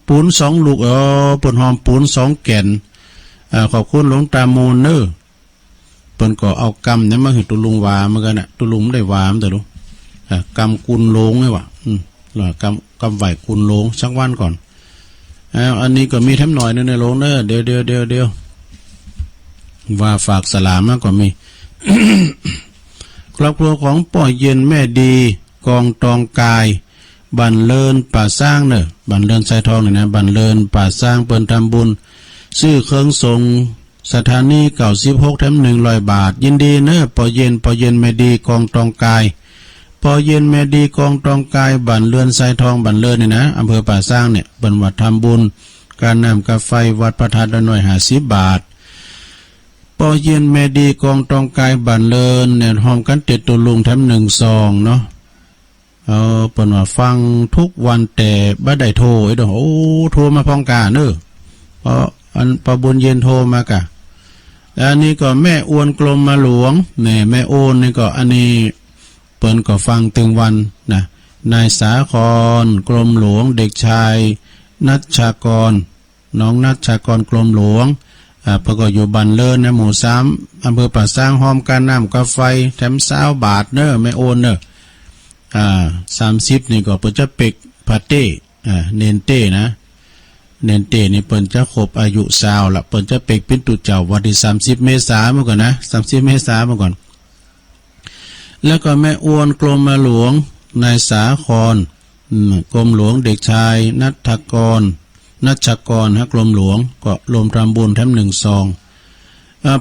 ปูน2 ลูกเปิ้นหอมปูน2 แก่นขอบคุณหลวงตามูลเน้อเปิ้นก็เอากำเนี่ยมาให้ตุลุงวาเหมือนกันน่ะตุลุงได้วามแต่ลูกกำกุนโลงไงวะล่ะกำไหวกุนโลงสักวันก่อนอันนี้ก็มีแถมหน่อยนึงในโลงเน้อเดี๋ยวว่าฝากสลามมาก็มี ครอบครัวของป่อเย็นแม่ดีกองตองกายบันเลินป่าสร้างเนอะบันเลินไซทองเนี่ยนะบันเลินป่าสร้างเปิ้นทำบุญซื้อเครื่องทรงสถานี96แถม100 บาทยินดีเนอะป่อเย็นแม่ดีกองตองกายป่อเย็นแม่ดีกองตองกายบันเลินไซทองบันเลินเนี่ยนะอำเภอป่าสร้างเนี่ยเป็นวัดทำบุญการนำกาไฟวัดประทัดละหน่อย50 บาทป่อเย็นแม่ดีกองตองกายบันเลินเนี่ยห้องกันเต็ดตุลุงแถม1 ซองเนาะเปิ้นว่าฟังทุกวันแต่บ่ได้โทรดอกโทรมาพ้องกาเน้อเพราะอันปะบุญเย็นโทรมากะอันนี้ก็แม่อวนกลมมาหลวงเนี่ยแม่โอนนี่ก็อันนี้เปิ้นก็ฟังตึงวันนะนายสาครกลมหลวงเด็กชายนัชชากรน้องนัชชากรกลมหลวงประกอบอยู่บันเลินนะหมู่3อำเภอป่าสร้างหอมการน้ำกาไฟแถม20 บาทเน้อแม่โอนเน้อ30นี่ก็เปิ้นจะเป็กพาเต้เนนเต้นะเนนเต้นี่เปิ้นจะครบอายุ20ละเปิ้นจะเป็กเป็นตุเจ้าวันที่30 เมษายนเมื่อก่อนนะ30 เมษายนเมื่อก่อนแล้วก็แม่อ้วนกรมมาหลวงนายสาครกรมหลวงเด็กชายนัชกรกรมหลวงก็รวมทำบุญแถม1 ซอง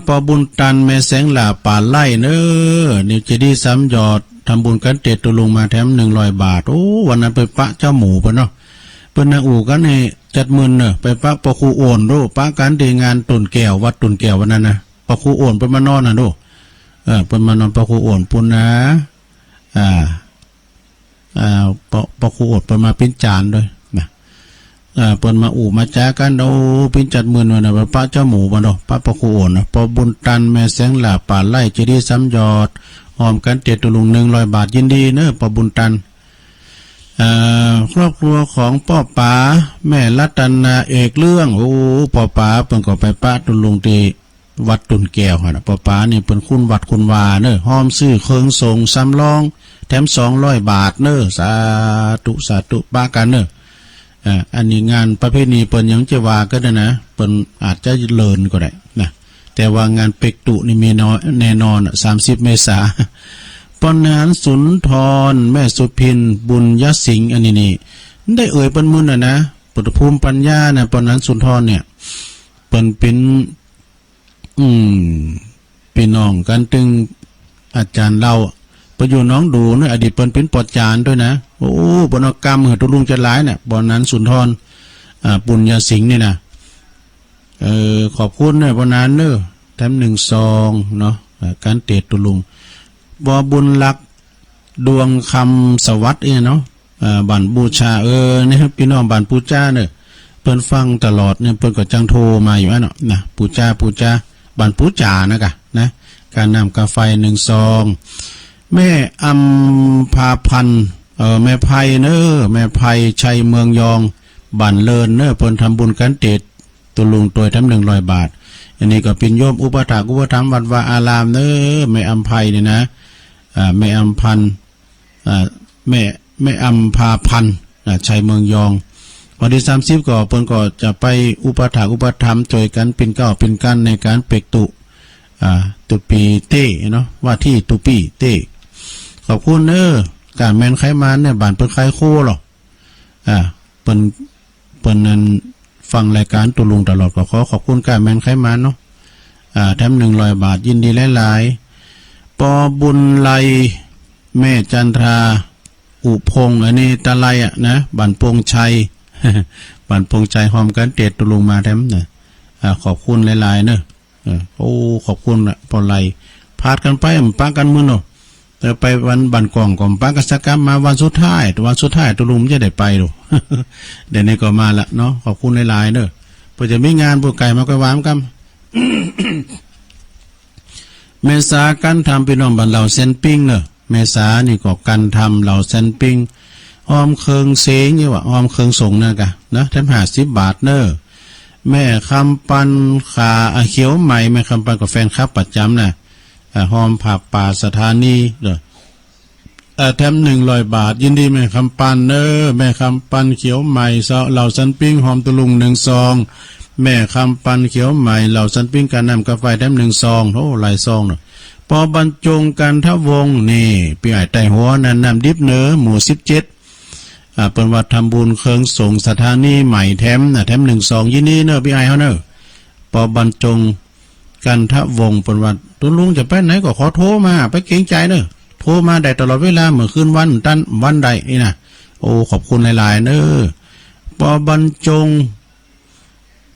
ปอบุญตันแม่แสงหลาป่าไล่เน้อนี่จะดีซ้ำยอดทำบุญกันเต็ดตุลุงมาแถม100 บาทวันนั้นไปปะเจ้าหมูปะเนาะเปิ้นนางอู่กันให้70,000เนอะไปปะปอครูโอนปะกันที่งานตุ่นแก้ววัดตุ่นแก้ววันนั้นนะปอครูโอนเปิ้นมานอนน่ะเปิ้นมานอนปอครูโอนปุ่นนะปอครูโอนเปิ้นมาปิ้นจานด้วยนะเปิ้นมาอู่มาจ้ากันปิ้น70,000วันน่ะไปปะเจ้าหมูปะเนาะปะปอครูโอนนะปอบุญตันแม่แสงหลาป่าไล่จะดีซ้ำยอดหอมกันเต็ดตุลุง100 บาทยินดีเนอะปอบุญตันครอบครัวของป้อป๋าแม่รัตนาเอกเรื่องป้อป๋าเพิ่นก็ไปปะตุลุงที่วัดตุนแก้วนะป้อป๋านี่เพิ่นคุณวัดคุณวาเนอะหอมซื้อเครื่องส่งสำรองแถม200 บาทเนอะสาธุปะกันเนอะอันนี้งานประเภทนี้เปิ้นยังจะว่าก็ได้นะเปิ้นอาจจะเลินก็ได้นะแต่ว่างานเป็กตุนี่มีน้อยแน่นอน30 เมษายนปนหารสุนทรแม่สุพินบุญยสิงห์อันนี้นี่ได้เอ่ยเปิ้นมื้อน่ะนะปุถภูมิปัญญานะปนหารสุนทรเนี่ยเปิ้นเป็นพี่น้องกันตึงอาจารย์เราไปอยู่น้องดูเนี่ยอดีตเปิ้นเป็นปอจารย์ด้วยนะบนกรรมตุลุงจะหลายเนี่ยปนหารสุนทรบุญยสิงห์นี่นะขอบคุณเนี่ยวันนั้นเนอะแถม1 ซองเนาะการเตะตุลุงบอบุญลักดวงคำสวัสดิ์เนาะบันบูชานี่ครับพี่น้องบันปูจ้าเนี่ยเปิ้นฟังตลอดเนี่ยเปิ้นก็จังโทรมาอยู่เนาะนะปูจ้าบันปูจ่านะกะนะการนำกาไฟ1 ซองแม่อัมพาพันธ์แม่ไพเนอะแม่ไพชัยเมืองยองบันเลินเนอะเปิ้นทำบุญกันเตะตุลุงตัวแถม100 บาทอันนี้ก็เป็นโยมอุปถากอุปถัมภ์วัดวาอารามเนอะแม่อัมไพเนี่ยนะแม่อัมพันแม่อัมพาพันธ์ชัยเมืองยองวันที่30ก็เพิ่นก็จะไปอุปถากอุปถัมภ์ช่วยกันเป็นเก้าเป็นกันในการเป็กตุปีเต้เนาะว่าที่ตุปีเต้ขอบคุณเนอะการแม่นไขมันเนี่ยบ้านเปิ้นไขโคหรอกเปิ้นนั้นฟังรายการตุลุงตลอดก็ขอบคุณการแมนไขมันเนาะแถม100 บาทยินดีหลายๆปอบุญไลแม่จันทราอุพงอันนี้ตะไลนะบันปงชัย บันปงชัยหอมกันเตะตุลุงมาแถมเนี่ยขอบคุณหลายๆเนอะขอบคุณปอไลพาดกันไปปะกันมื้อเนาะแต่ไปวันบันกองก่อมปะกันสักกรรมมาวันสุดท้ายตุลุงจะได้ไปดู เดี๋ยวนี้ก็มาละเนาะขอบคุณหลายๆเนอะเพื่อจะมีงานพวกไก่มาก็วามกัน เมษากันทำพี่น้องบ้านเราเซนปิ้งเนอะเมษานี่ก็กันทำเราเซนปิ้ง หอมเคิงเสงนี่ว่าหอมเคิงส่งนะกะนะแถม50 บาทเนอแม่คำปันขาเขียวใหม่แม่คำปันกับแฟนครับประจำนะหอมผักป่าสถานีเด้อแถม100 บาทยินดีแม่คำปันเนอแม่คำปันเขียวใหม่เหล่าสันปิ้งหอมตะลุง1 ซองแม่คำปันเขียวใหม่เหล่าสันปิ้งการนำกาแฟแถม1 ซองโอ้หลายซองเนาะพอบรรจงกันทวงนี่พี่ไอ้ไต่หัวนั่นนำดิบเนอหมู่17เป็นวัดทำบุญเคิงส่งสถานีใหม่แถมแถม1 ซองยินดีเนอพี่ไอ้เขาเนอพอบรรจงกันทวงเป็นวัดตุลุงจะไปไหนก็ขอโทรมาไปเกรงใจเนอโทรมาได้ตลอดเวลาเมื่อคืนวันใดนี่นะโอ้ขอบคุณหลายๆเนอพอบรรจง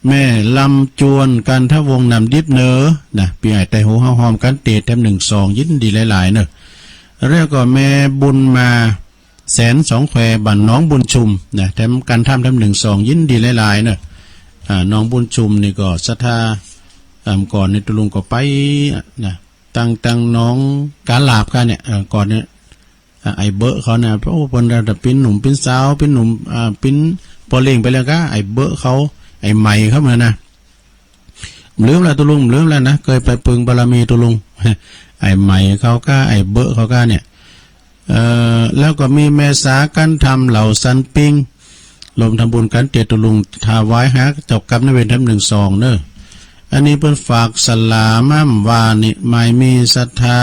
แม่ลำจวนกันทวงนำดิบเนอนะพี่ไอ้ไต่หัวหอมกันเตะแถม1 ซองยินดีหลายๆเนอแล้วก็แม่บุญมา102 แควบันน้องบุญชุมนะแถมกันทำแถม1 ซองยินดีหลายๆเนอะน้องบุญชุมนี่ก็ศรัทธาก่อนในตุลุงก็ไปนะตั้งน้องการลาบกันเนี่ยก่อนเนี่ยไอเบอร์เขาเนี่ยโอ้เป็นระดับปิ้นหนุ่มปิ้นสาวปิ้นหนุ่มปิ้นพอเล่งไปแล้วก็ไอเบอร์เขาไอใหม่เข้ามานะลืมแล้วตุลุงลืมแล้วนะเคยไปปึงบารมีตุลุงไอใหม่เขาก็ไอเบอร์เขาก็เนี่ยแล้วก็มีแม่สากันทำเหล่าสันปิงลมทำบุญกันเตียตุลุงทาไว้ฮะจบกับนเวนทำ1 ซองเนอะอันนี้เป็นฝากสลามั่มวานิไม่มีศรัทธา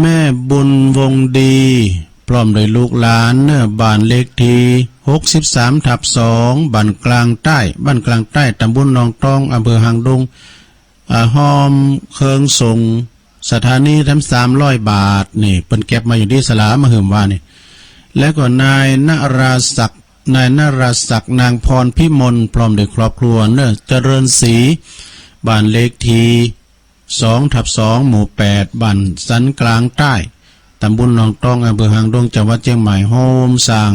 แม่บุญวงดีพร้อมโดยลูกหลานเนอะบ้านเลขที่63/2บ้านกลางใต้ตำบลหนองตองอำเภอหางดงหอมเคิงส่งสถานีทั้ง300 บาทนี่เป็นเก็บมาอยู่ที่สลามาเหิมว่านี่แล้วก็นายนราศักดิ์นางพรพิมลพร้อมด้วยครอบครัวเนอะเจริญศรีบ้านเลขที่2/2หมู่8บ้านสันกลางใต้ตำบลหนองตองอำเภอหางดงจังหวัดเชียงใหม่โฮมสร้าง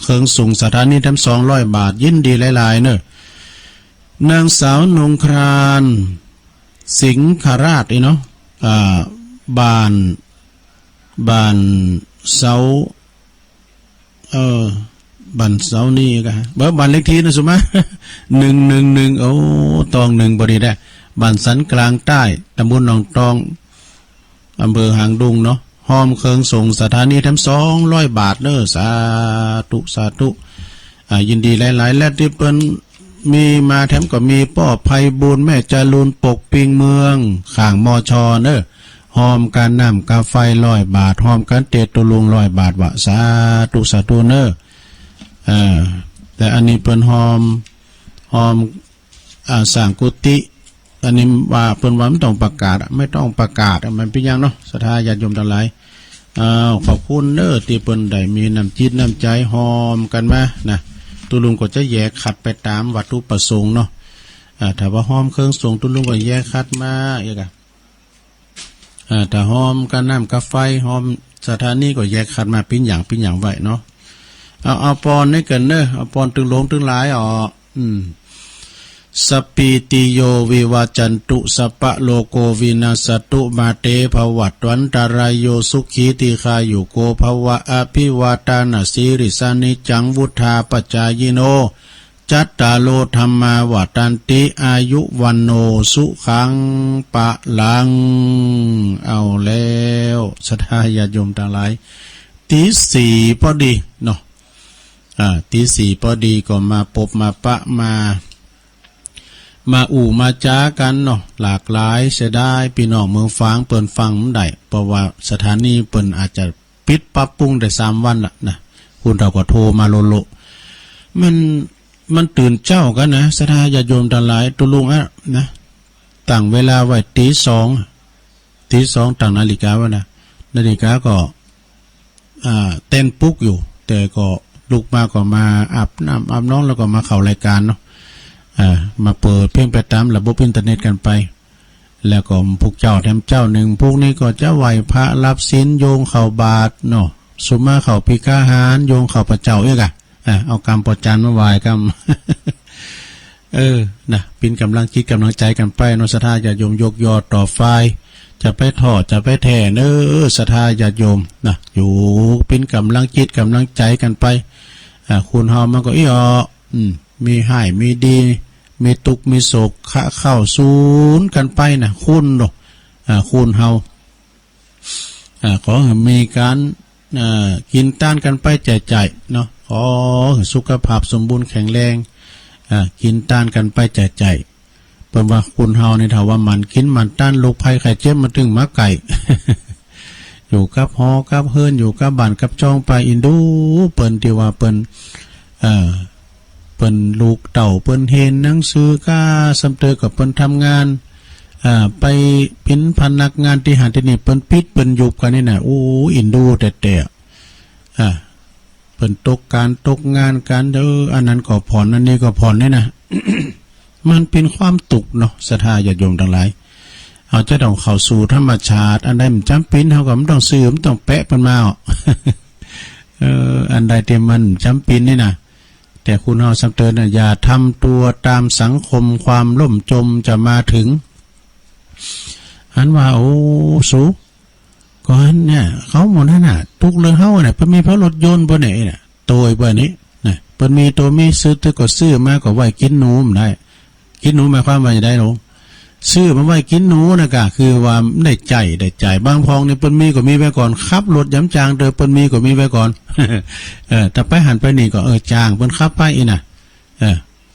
เครื่องสูงสถานีทั้ง200 บาทยินดีหลายๆเนอะนางสาวนงครานสิงคราชเนาะบ้านเสาบ้านเสานี่ก็บ้านเลขที่นะสุมา111โอ้ตอง1บริได้บ้านสันกลางใต้ตำบลหนองตองอำเภอหางดงเนาะหอมเคิงส่งสถานีทั้ง200 บาทเด้อสาธุยินดีหลายๆและที่เปิ้นมีมาแถมก็มีป้อไพบุญแม่จารูนปกปิงเมืองข้างมอชอเนอหอมการน้ำกาไฟ100 บาทหอมการเตตุลุง100 บาทวะสาธุเนอแต่อันนี้เป็นหอมสร้างกุฏิอันนี้ว่าเป็นว่าไม่ต้องประกาศมันเป็นยังเนาะศรัทธาญาติโยมทั้งหลายขอบคุณเนอที่เปิ้นได้มีน้ำจิตน้ำใจหอมกันมานะตุลุงก็จะแยกขัดไปตามวัตถุประสงค์เนาะถ้าว่าหอมเครื่องส่งตุลุงก็แยกขัดมาอย่างกันถ้าหอมกันน้ำกาไฟหอมสถานีก็แยกขัดมาปิ้นอย่างไว้เนาะเอาปอนนี่กันเนอะเอาปอนตึงลงตึงหลายสปีติโยวิวาจันตุสัปปะโลโกวินาสตุมาเตภวัตวันตรายโยสุขีติคายุโกภวะอภิวาตานาสิริสานิจังวุธาปจายโนจัตตาโลธรรมาวัตันติอายุวันโนสุขังปะลังเอาแล้วศรัทธาญาติโยมทั้งหลายตี4พอดีเนาะตี4พอดีก็มาพบมาปะมามาจ้ากันเนาะหลากหลายเสียได้พี่น้องเมืองฟางเปิ่นฟังมันได้เพราะว่าสถานีเปิ่นอาจจะปิดปรับปรุงได้3 วันละนะคุณเราก็โทรมาโลมันตื่นเจ้ากันนะศรัทธาญาติโยมทั้งหลายตุลุงนะตั้งเวลาไว้ตี 2ตั้งนาฬิกาไว้นะนาฬิกาก็เต้นปุ๊กอยู่แต่ก็ลุกมาก็มาอาบน้ำแล้วก็มาเข้ารายการเนาะมาเปิดเพลงไปตามระบบอินเทอร์เน็ตกันไปแล้วก็พวกเจ้าแถมเจ้าหนึ่งพวกนี้ก็จะไหวพระรับศีลโยงเข่าบาทเนาะสุมาเข่าพิฆาหารโยงเข่าพระเจ้าเอ้กะเอากรรมปอจานมาไหวกรรม นะเป็นกำลังคิดกำลังใจกันไปเนาะศรัทธาญาติโยมยกยอต่อไฟ จะไปทอดจะไปแท่เนอศรัทธาญาติโยมนะอยู่เป็นกำลังจิตกำลังใจกันไปคุณเฮามันก็มีให้มีดีมีตุกมีโศกขะเข้าศูนย์กันไปนะคุณเนาะคุณเฮาขอให้มีการกินต้านกันไปใจเนาะขอสุขภาพสมบูรณ์แข็งแรงกินต้านกันไปใจเปิ่นว่าคุณเฮานี่ถ้าว่ามันกินมันต้านโรคภัยไข้เจ็บมาถึงมาไก่ อยู่กับฮอกับเฮิรนอยู่กับบ้านกับจองไปอินดูเปิ้นที่ว่าเปิ้นเปิ้นลูกเต่าเปิ้นเห็นหนังสือก้าสำเตอกับเปิ้นทำงานไปเป็นพนักงานที่หาที่นี่เปิ้นปิดเปิ้นยุบกันนี่น่ะโอ้อินดูแต่เปิ้นตกการตกงานการอันนั้นก็ผ่อนอันนี้ก็ผ่อนนี่นะ มันเป็นความตุกเนาะศรัทธาญาติโยมทั้งหลายเอาจะต้องเข้าสู่ธรรมชาติอันใดมันจำเป็นเฮาก็มันต้องซื้อมันต้องแปะมันมาอันใดที่มันจำเป็นนี่นะแต่คุณเฮาสำเตือนนะอย่าทำตัวตามสังคมความล่มจมจะมาถึงอันว่าโอ้สูก่อนเนี่ยเขาหมดนั่นน่ะทุกเรื่องเฮาเนี่ยเพิ่นมีพระรถยนต์บ่ไหนน่ะโตยบ่นี้น่ะเพิ่นมีตัวมีซื้อก็ซื้อมาก็ไว้กินหนูได้กินหนูหมายความว่าจะได้หรอซื้อมาไว้กินหนูนะกะคือว่าได้ใจบางพองนี่เปิ้นมีก็มีไว้ก่อนขับรถย้ำจางเด้อเปิ้นมีก็มีไว้ก่อน แต่ไปหันไปนี่ก็จางเปิ้นขับไปอีน่ะ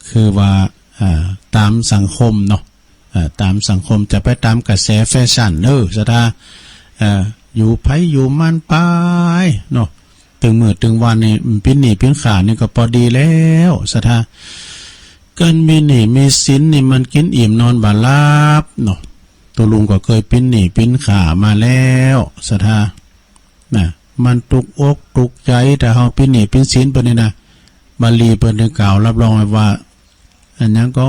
คือว่าตามสังคมเนาะตามสังคมจะไปตามกระแสแฟชั่นศรัทธาอยู่ไผอยู่มันไปเนาะถึงมื้อถึงวันนี่ปิ้นหนีปิ้นขานี่ก็พอดีแล้วศรัทธาเกินมีหนีมีสินนี่มันกินอิ่มนอนบาลับเนาะตัวลุงก็เคยปิ้นหนีปิ้นขามาแล้วศรัทธามันตุกอกตุกใจแต่เฮาปิ้นหนีปิ้นสินเปิ้นนี่นะบาลีเปิ้นได้กล่าวรับรองไว้ว่าอันนั้นก็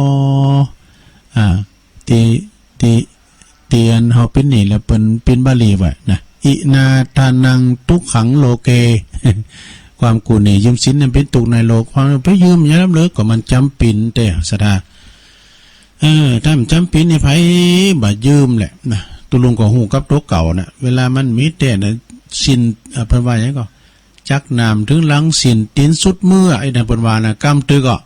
ตีอันเฮาปิ้นหนีแล้วเปิ้นปิ้นบาลีไว้นะอินาทานังทุกขังโลเก ความกูนี่ยืมสินนั้นเป็นตุกในโลกความไปยืมอย่างนั้นเลยก็มันจำเป็นแต่ศรัทธาถ้ามันจำเป็นนี่ไผบ่ยืมแหละนะตุลุงก็ฮู้กับตัวเก่าน่ะเวลามันมีแต่น่ะสินเพิ่นว่าหยังก็จักน้ำถึงหลังสินตีนสุดมือไอ้นั่นเพิ่นว่าน่ะกำตึกก็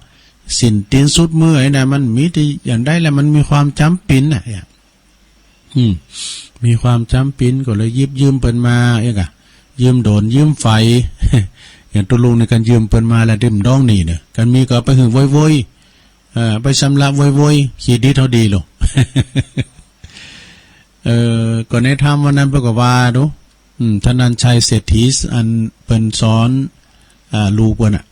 สินตีนสุดมือไอ้นั่นมันมีที่อย่างใดแล้วมันมีความจำเป็นน่ะมีความจำเป็นก็เลยยืมเพิ่นมาเอกยืมโดนยืมไฟ อย่างตัวลุงในการยืมเปิ้นมาแล้วดื่มดองนี่เนี่ยกันมีก็ไปหึงโวยไปสำลับโวยขีดดีเท่าดีหรอ ก่อนในธรรมวันนั้นประกอบว่าดูท่านนันชัยเศรษฐีอันเป็นสอนลูกเปิ้นน่ะ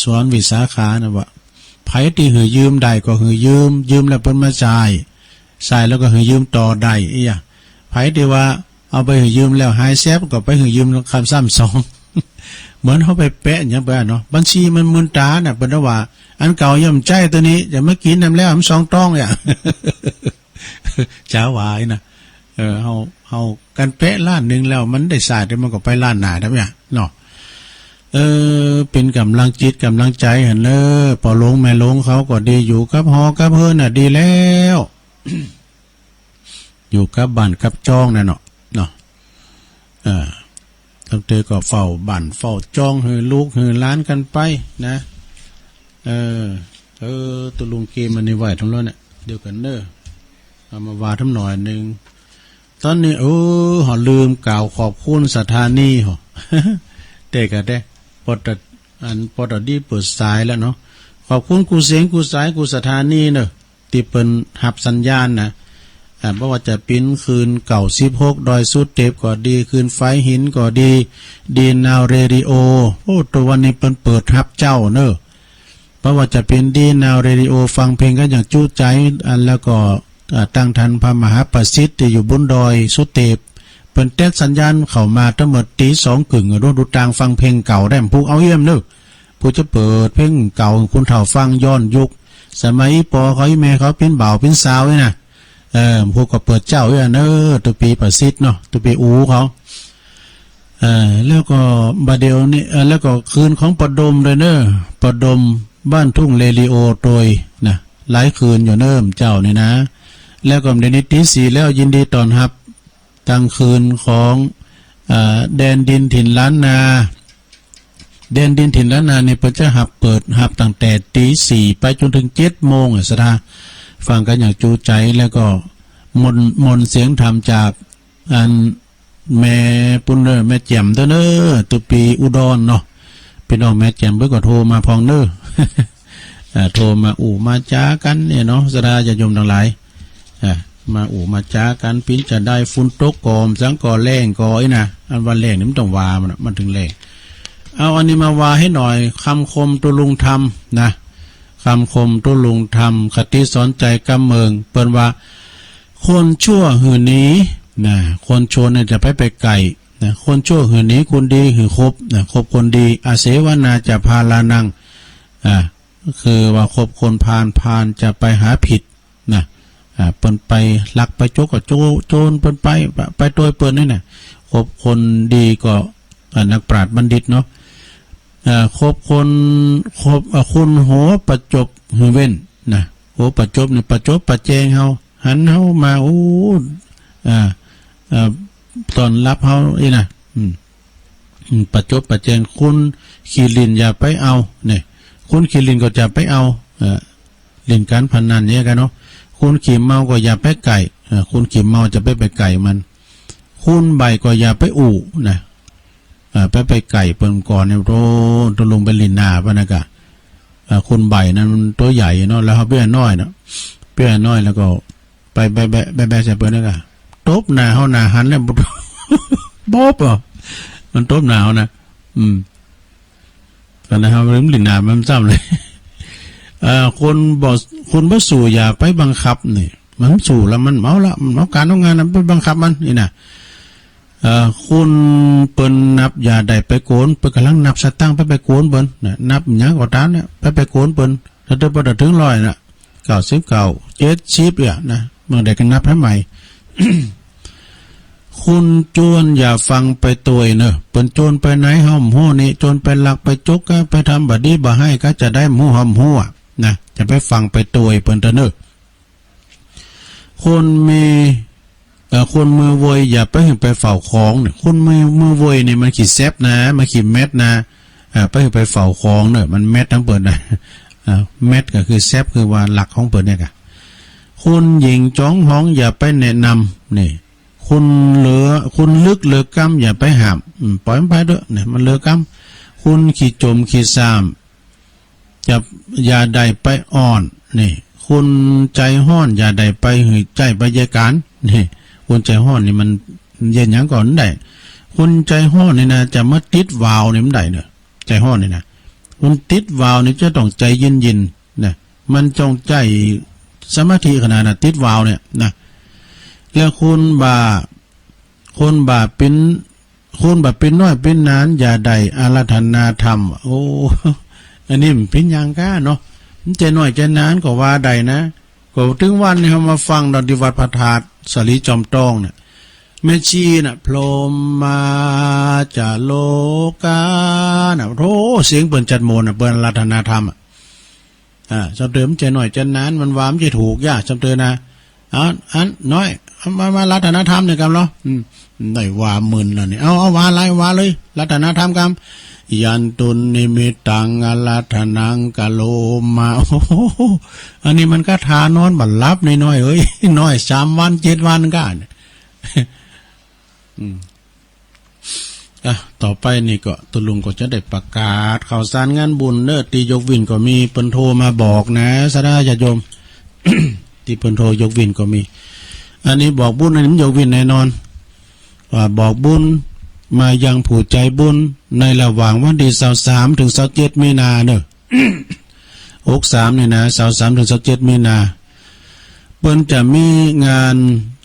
สอนวิสาขานะว่าไผที่หือยืมได้ก็หือยืมแล้วเปิ้นมาจ่ายแล้วก็หือยืมต่อได้อีหยังไผที่ว่าเอาไปหือยืมแล้วหายแซ่บก็ไปหือยืมคำซ้ำสอง เหมือนเขาไปแปะอย่างไปเนาะบัญชีมันมึนตาเนี่ยเป็นว่าอันเก่าย่อมใจตัวนี้จะเมื่อกี้นำแล้วมันสองต้องเนี่ย จ้าวายนะเอากันเป๊ะล้านหนึ่งแล้วมันได้สายแต่มันก็ไปล้านหนาได้ไหมเนาะเป็นกำลังจิตกำลังใจเห็นเลยพอลงแม่ลงเขาก็ดีอยู่กับฮอกับเฮิรนน่ะดีแล้ว อยู่กับบ้านกับจองน่ะเนาะทั้งเธอก็เฝ้าบ้านเฝ้าจองหือลูกหือล้านกันไปนะตัวลุงเกมมันในไหวทั้งนั้นเนี่ยเดียวกันเนอะเอามาว่าทั้งหน่อยหนึ่งตอนนี้หอลืมกล่าวขอบคุณสถานีหอ เด็กอะได้ปอดดีเปิดสายแล้วเนาะขอบคุณกูเสียงกูสายกูสถานีเนอะที่เปินหับสัญญาณนะเพราะว่าจะปิ้นคืนเก่า16ดอยสุดเทปก็ดีคืนไฟหินก็ดีนาวเรดิโอตัววันนี้เปิดฮับเจ้าเนอะเพราะว่าจะเป็นดีนาวเรดิโอฟังเพลงกันอย่างจู้ใจแล้วก็ตั้งทันพระมหาประสิทธิ์ที่อยู่บนดอยสุดเทปเป็นเทศสัญญาณเข้ามาทั้งหมดตี2 กึ่งดูต่างฟังเพลงเก่าได้ผู้เอาเยี่ยมเนอะผู้จะเปิดเพลงเก่าคุณเฒ่าฟังย้อนยุคสมัยปอเขาแม่เขาเป็นบ่าวเป็นสาวเลยนะพวกก็เปิดเจ้าเตัวปีประสิทธิ์เนาะตัวปีอูเขาแล้วก็บาเดียวนี่แล้วก็คืนของปดมเลยปดมบ้านทุ่งเรดิโอโดยนะหลายคืนอยู่เจ้านี่นะ แล้วก็ในนิติสีแล้วยินดีต้อนรับตั้งคืนของแดนดินถิ่นล้านนาแดนดินถิ่นล้านนาเนี่ยเปิดจะเปิดหับตั้งแต่ตีสี่ไปจนถึง7 โมงสดาฟังกันอย่างจูใจแล้วก็มนเสียงธรรมจากอันแม่ปุ้นเนอแม่แจ่มเด้อเนอตุปีอุดรเนาะพี่น้องแม่แจ่มเพิ่งก็โทรมาพองเนอโทรมามาจ้ากันเนี่ยเนาะสดาจะยมทั้งหลายมามาจ้ากันปิ้นจะได้ฟุ้นตกกอมสังก่อแรงก่อนะอันวันแรงนี่มันต้องวามันถึงแรงเอาอันนี้มาวาให้หน่อยคำคมตุลุงธรรมนะคำคมตุลุงธรรมคติสอนใจกำเมืองเปิ้นว่าคนชั่วหือนี้นะคนชั่วเนี่ยจะไปไก่นะคนชั่วหือนี้คนดีหือคบนะคบคนดีอาเสวนาจะพาลานังคือว่าคบคนพาลจะไปหาผิดนะเปิ้นไปลักไปโจกก็โจรเปิ้นไปโดยเปิ้นนี่น่ะคบคนดีก็นักปราชญ์บัณฑิตเนาะคบคุณโหประจบหือเว้นนะโหประจบเนี่ยประจบประแจงเฮาหันเฮามาตอนรับเฮาอีน่ะประจบประแจงคุณขีลินอย่าไปเอาเนี่ยคุณขีลินก็จะไปเอาเล่นการพนันเนี่ยกันเนาะคุณขี่เมาก็อย่าไปไก่คุณขี่เมาจะไปไก่มันคุณใบก็อย่าไปนะไปไก่เปิ่นก่อนเนี่ยตัวลงไปลินนาปะนะกะคุณใบนั้นตัวใหญ่เนาะแล้วเขาเปี้ยน้อยเนาะเปี้ยน้อยแล้วก็ไปแบะใส่เปิ่นนะกะตบหน้าเฮาหน้าหันแล้วบ๊อบอ่ะมันตบหน้าเฮานะตอนนั้นเฮาเริ่มลินนามันซ้ำเลยคนบ่สู่อย่าไปบังคับนี่มันสู่แล้วมันเมาละมันเอาการเอางานไปบังคับมันนี่นะคุณเปิ้นนับอย่าได้ไปโกนเปิ้นกำลังนับสตางค์ไปโกนเปิ้นนับหยังก็ตามเนี่ยไปโกนเปิ้นถ้าเดินบ่ถึง100น่ะ99 70อ่ะนะเมื่อใดก็นับให้ใหม่ คุณโจรอย่าฟังไปตัวเนอะเปิ้นโจรไปไหนห้อมหัวนี่โจรไปลักไปจกก็ไปทำบัดนี้บ่ให้ก็จะได้หมู่ห้อมหัวนะจะไปฟังไปตัวเปิ้นเนอะคนมีคนมือโวยอย่าไปเฝ้าของเนี่ยคนมือโวยเนี่ยมันขีดแซบนะมันขีดเม็ดนะไปเฝ้าของเนี่ยมันเม็ดทั้งเปิดนะเม็ดก็คือแซบคือว่าหลักของเปิดเนี่ยค่ะคุณหญิงจ้องห้องอย่าไปแนะนำนี่คุณลึกเหลือกำอย่าไปห้ามปล่อยมันไปเด้อเนี่ยมันเหลือกำคุณขี้จมขี้ซามจะอย่าใดไปอ่อนนี่คุณใจห้อนอย่าใดไปหือใจไปยการนี่คุณใจห้อนนี่มันเย็นยังก่อนได้คุณใจห้อนนี่นะจะมาติดวาวนี่มันได้เนอะใจห้อนนี่นะคุณติดวาวนี่จะต้องใจเย็นนะมันจงใจสมาธิขนาดน่ะติดวาวเนี่ยนะแล้วคุณบาเป็นน้อยเป็นนานอย่าใดอาราธนาธรรมโอ้อันนี้มันเป็นอย่างก้าเนาะใจน้อยใจนานก็ว่าใดนะก็ถึงวันนี้เขามาฟังดอนดิวัดพระธาตุสลีจอมตองเนี่ยแม่ชีน่ะพรหมมาจาโลกาน่ะโธ่เสียงเปิ่นจัดโมนน่ะเปิ่นอาราธนาธรรมจำเติมใจหน่อยใจนานมันวามจะถูกยากจำเติมนะอันน้อยมารัตนธรรมเนี่ยกันเนาะได้ว่ามึนแล้วนี่เอาว่าอะไรว่าเลยรัตนธรรมกันยันตุนนิมิตังอาราธนังกะโลมาโอ้อันนี้มันก็ทานอนบัดลับน้อยเอ้ยน้อย3 วัน 7 วันกันต่อไปนี่ก็ตุลุงก็จะได้ประกาศข่าวสารงานบุญเนอตียกวินก็มีเปิ้นโทรมาบอกนะสดาญาติโยม ที่เปิ้นโทรยกวินก็มีอันนี้บอกบุญอันนี้มันยกวินแน่นอนว่าบอกบุญมายังผู้ใจบุญในระหว่างวันที่23 ถึง 27 มีนาเนอะ 63นี่นะ23 ถึง 27 มีนาเปิ้นจะมีงาน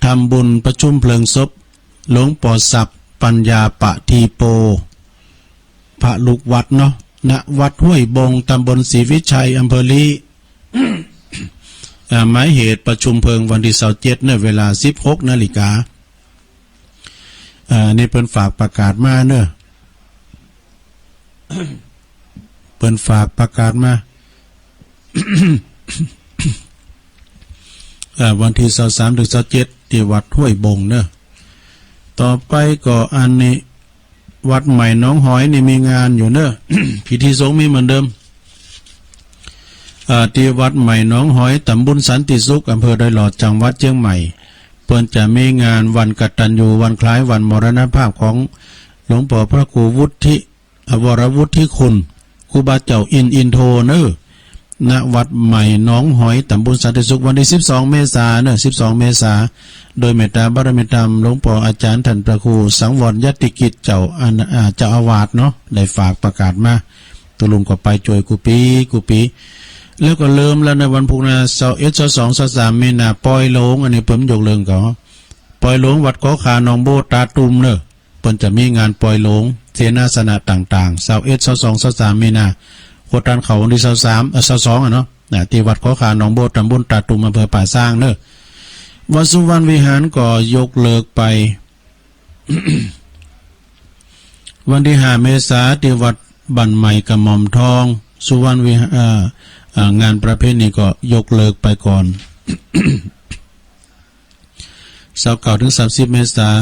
ทำบุญประชุมเพลิงศพหลวงปู่ศักดิ์ปัญญาปะทีโปพระลูกวัดเนาะณวัดห้วยบงตำบลศรีวิชัยอำเภอลี หมายเหตุประชุมเพลิงวันที่27ในเวลา 16 นาฬิกานี่เปิ้นฝากประกาศมาเนอะ เปิ้นฝากประกาศมา วันที่23ถึง27ที่วัดห้วยบงเนอะต่อไปก็อันนี้วัดใหม่หนองหอยนี่มีงานอยู่เนอะ พิธีสงฆ์มีเหมือนเดิมที่วัดใหม่หนองหอยตำบลสันติสุขอำเภอดอยหลอดจังหวัดเชียงใหม่เพิ่นจะมีงานวันกตัญญูวันคล้ายวันมรณภาพของหลวงพ่อพระครูวุฒิวรวุฒิคุณครูบาเจ้าอินโทเนอณวัดใหม่หนองหอยตำบลสันติสุขวันที่12เมษายน12เมษายนโดยเมตตาบารมีธรรมหลวงพ่ออาจารย์ท่านพระครูสังวรยติกิจเจ้าอาวาสเนาะได้ฝากประกาศมาตุลุงก็ไปช่วยกุปีแล้วก็เริ่มแล้วในวันพุธนะ21 22 23มีนาปล่อยโลงอันนี้เพิ่มยกเรื่องก็ปล่อยโลงวัดขอขาหนองโบตาตุมเนอะเพิ่นจะมีงานปล่อยโลงเสนาสนะต่างๆ21 22 23มีนาโคตรเขาวันที่22เนาะที่วัดขอขาหนองโบตำบลตาตุมอำเภอป่าสร้างเนอะวัดสุวรรณวิหารก็ยกเลิกไป วันที่5 เมษายนที่วัดบันใหม่กระหม่อมทองสุวรรณวิหารงานประเภทนี้ก็ยกเลิกไปก่อน 29 ถึง 30 เมษายน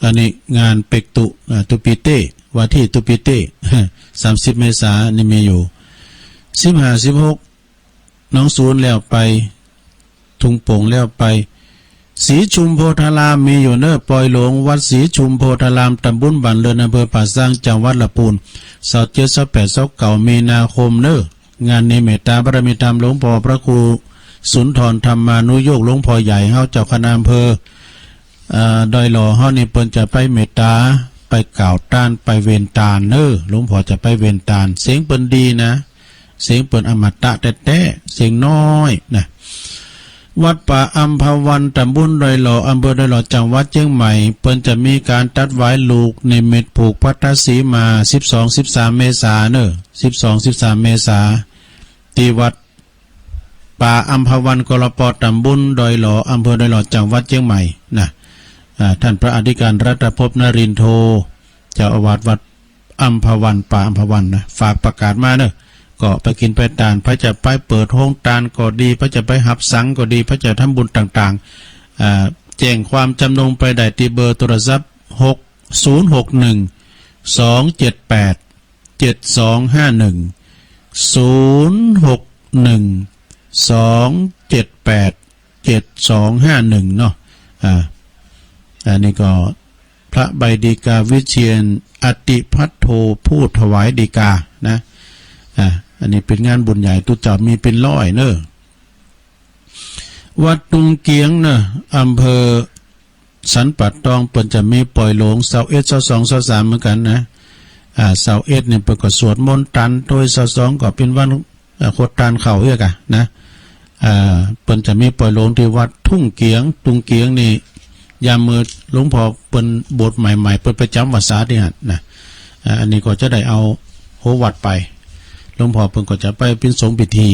อันนี้งานเป็กตุปิเต้ว่าที่ตุปิเต้30 เมษายนนี่มีอยู่15 16น้องศูนย์แล้วไปทุ่งโป่งแล้วไปศรีชุมโพธารามมีอยู่เนอปล่อยหลวงวัดศรีชุมโพธารามตำบลบ้านเรือนอำเภอป่าสร้างจังหวัดลำพูน27 28 29มีนาคมเนองานนี้เมตตาบารมีธรรมหลวงพ่อพระครูสุนทรธรรมานุโยกหลวงพ่อใหญ่เฮาเจ้าคณะอำเภอดอยหล่อเฮานี่เปิ้นจะไปเมตตาไปกล่าวต้านไปเวนตาลเนอหลวงพ่อจะไปเวนตาลเสียงเปิ้นดีนะเสียงเปิ้นอมตะแท้ๆเสียงน้อยนะวัดป่าอัมพวันตำบลดอยหล่ออำเภอดอยหล่อจังหวัดเชียงใหม่เปิ้นจะมีการตัดไว้ลูกในเม็ดผูกพัทธสีมา12-13 เมษายนเนอ12-13 เมษายนที่วัดป่าอัมพวันกรปตำบลดอยหล่ออำเภอดอยหล่อจังหวัดเชียงใหม่นะท่านพระอธิการรัตภพนรินโทเจ้าอาวาสวัดอัมพวันป่าอัมพวันนะฝากประกาศมาเนอะก็ไปกินไปตานพระจะไปเปิดห้องตานก็ดีพระจะไปหับสังก็ดีพระจะทำบุญต่างๆแจ้งความจำนงไปได้ที่เบอร์โทรศัพท์6061 278 7251 061 278 7251เนาะอันนี้ก็พระใบดีกาวิเชียนอติพัทโทผู้ถวายดีกานะอันนี้เป็นงานบุญใหญ่ตุจับมีเป็นร้อยเนอะวัดตุงเกียงเนอะอำเภอสันปัดตองเปิ่นจะมีปล่อยหลง21 22 23เหมือนกันนะ21เนี่ยเปิ่นก็สวดมนต์ตันโดย22ก็เป็นวันโคตรตันเข่าเอื้อกะนะเปิ่นจะมีปล่อยหลงที่วัดทุ่งเกียงตุงเกียงนี่ยามมือหลวงพ่อเปิ่นบทใหม่ๆเปิ่นไปจำวัดสาที่หันนะอันนี้ก็จะได้เอาโหวัดไปหลวงพ่อเพิ่นก็จะไปเป็นสงฆ์พิธี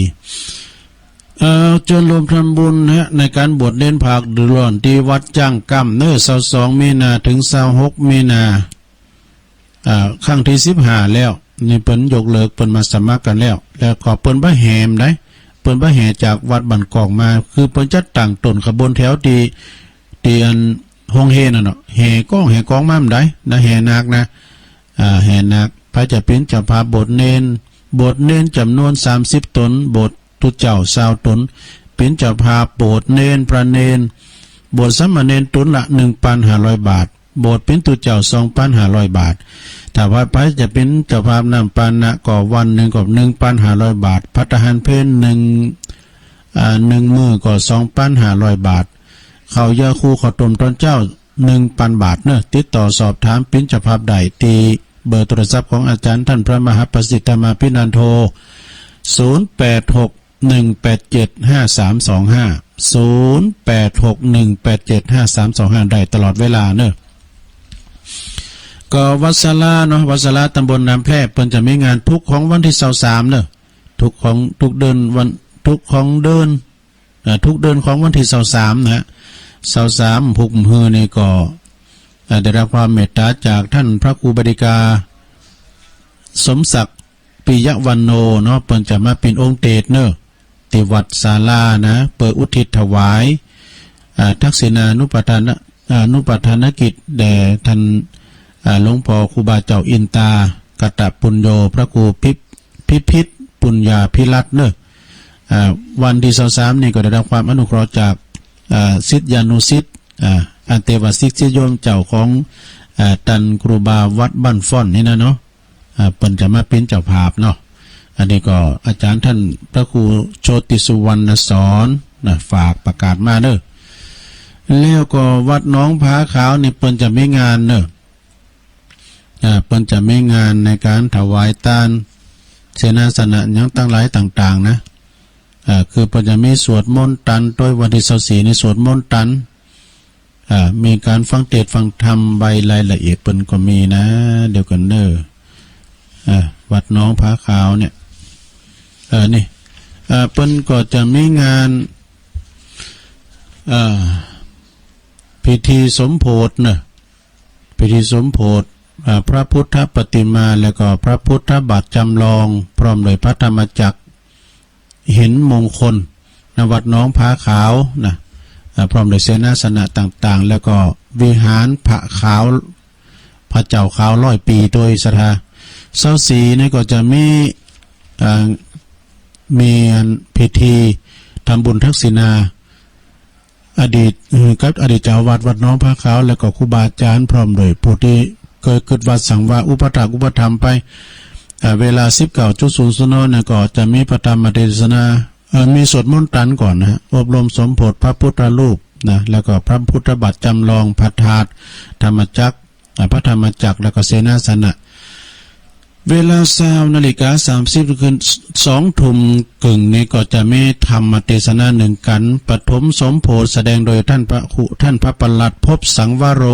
จนรวมทำบุญนะในการบวชเน้นภาคดือร้อนที่วัดจ้างกำเนื้อ22 มีนาถึง26 มีนาครั้งที่15แล้วนี่เปิ้นยกเลิกเปิ้นมาสมัครกันแล้วขอเปิ้นบ่แหมได้เปิ้นบ่แห่จากวัดบันกอกมาคือเปิ้นจัดตั้งต้นขบวนแถวที่อันห้องเฮนั่นเนาะแห่กองมาได้นะแห่นาคนะแห่นาคพระจะเป็นเจ้าภาพโบสถ์เน้นจำนวน30 ตนโบสถ์ตุเจ้า20 ตนเป็นเจ้าภาพโบสถ์เน้นพระเน้นโบสถ์สามเณรตนละ 1,500 บาทโบสถ์เป็นตุเจ้า 2,500 บาทถ้าว่าพระจะเป็นเจ้าภาพนำปานะก็วันหนึ่งก็ 1,500 บาทภัตตาหารเพล1มื้อก็ 2,500 บาทข้าวยาคูข้าวต้มตอนเจ้า 1,000 บาทเนอะติดต่อสอบถามเป็นเจ้าภาพใดที่เบอร์โทรศัพท์ของอาจารย์ท่านพระมหาประสิทธิ์ธรรมาภินันโท0861875325 0861875325ได้ตลอดเวลาเนอะก็วัดศาลาเนาะวัดศาลาตำบลน้ำแพร่เพิ่นจะมีงานทุกของวันที่23เนอะทุกเดือนของวันที่23นะ23 6 มื้อนี่ก็ได้รับความเมตตาจากท่านพระครูบดิกาสมศักดิ์ปิยวันโนเนาะเพิ่นจะมาเป็นองค์เตศเนอะที่วัดศาลานะเปิดอุทิศถวาย ทักษิณานุปทานกิจแด่ท่านหลวงพ่อครูบาเจ้าอินตากตปุญโญพระครูพิพิธปุญญาภิรัตน์เนอะวันที่23นี่ก็ได้รับความอนุเคราะห์จากศิษยานุศิษย์อันเทวศิษย์โยมเจ้าของตันครูบาวัดบ้านฟ่อนนี่นะเนาะเปิ้นจะมาเป็นเจ้าภาพเนาะอันนี้ก็อาจารย์ท่านพระครูโชติสุวรรณสอนฝากประกาศมาเนอะแล้วก็วัดน้องผาขาวนี่เปิ้นจะไม่งานเนอะเปิ้นจะไม่งานในการถวายทานเสนาสนะยังตั้งหลายต่างๆนะคือเปิ้นจะมีสวดมนต์ตันโดยวันที่24ในสวดมนต์ตันมีการฟังเทศน์ฟังธรรมใบรายละเอียดเปิ้นก็มีนะเดี๋ยวกันเนอะวัดน้องผาขาวเนี่ยนี่เปิ้นก็จะมีงานพิธีสมโภชเนอะพิธีสมโภชพระพุทธปฏิมาแล้วก็พระพุทธบาทจำลองพร้อมโดยพระธรรมจักรเห็นมงคลณวัดน้องผาขาวนะพร้อมโดยเสนาสนะต่างๆแล้วก็วิหารพระขาวพระเจ้าขาว100 ปีโดยศรัทธาเสาสีนี่ก็จะมีพิธีทำบุญทักษิณาอดีตกับอดีตเจ้าวาดวัดน้องผาขาวแล้วก็ครูบาอาจารย์พร้อมโดยผู้ที่เคยเกิดวัดสังวาอุปถากอุปธรรมไปเวลา 19:00 นเนี่ยก็จะมีพระธรรมเทศนามีสวดมนต์ตันก่อนนะอบรมสมโภชพระพุทธรูปนะแล้วก็พระพุทธบัตรจำลองพระธาตุธรรมจักรพระธรรมจักรแล้วก็เสนาสนะเวลา20:30 คืน2 ทุ่มครึ่งนี้ก็จะมีธรรมเทศนา1กันปฐมสมโภชแสดงโดยท่านพระปลัดภพสังวโร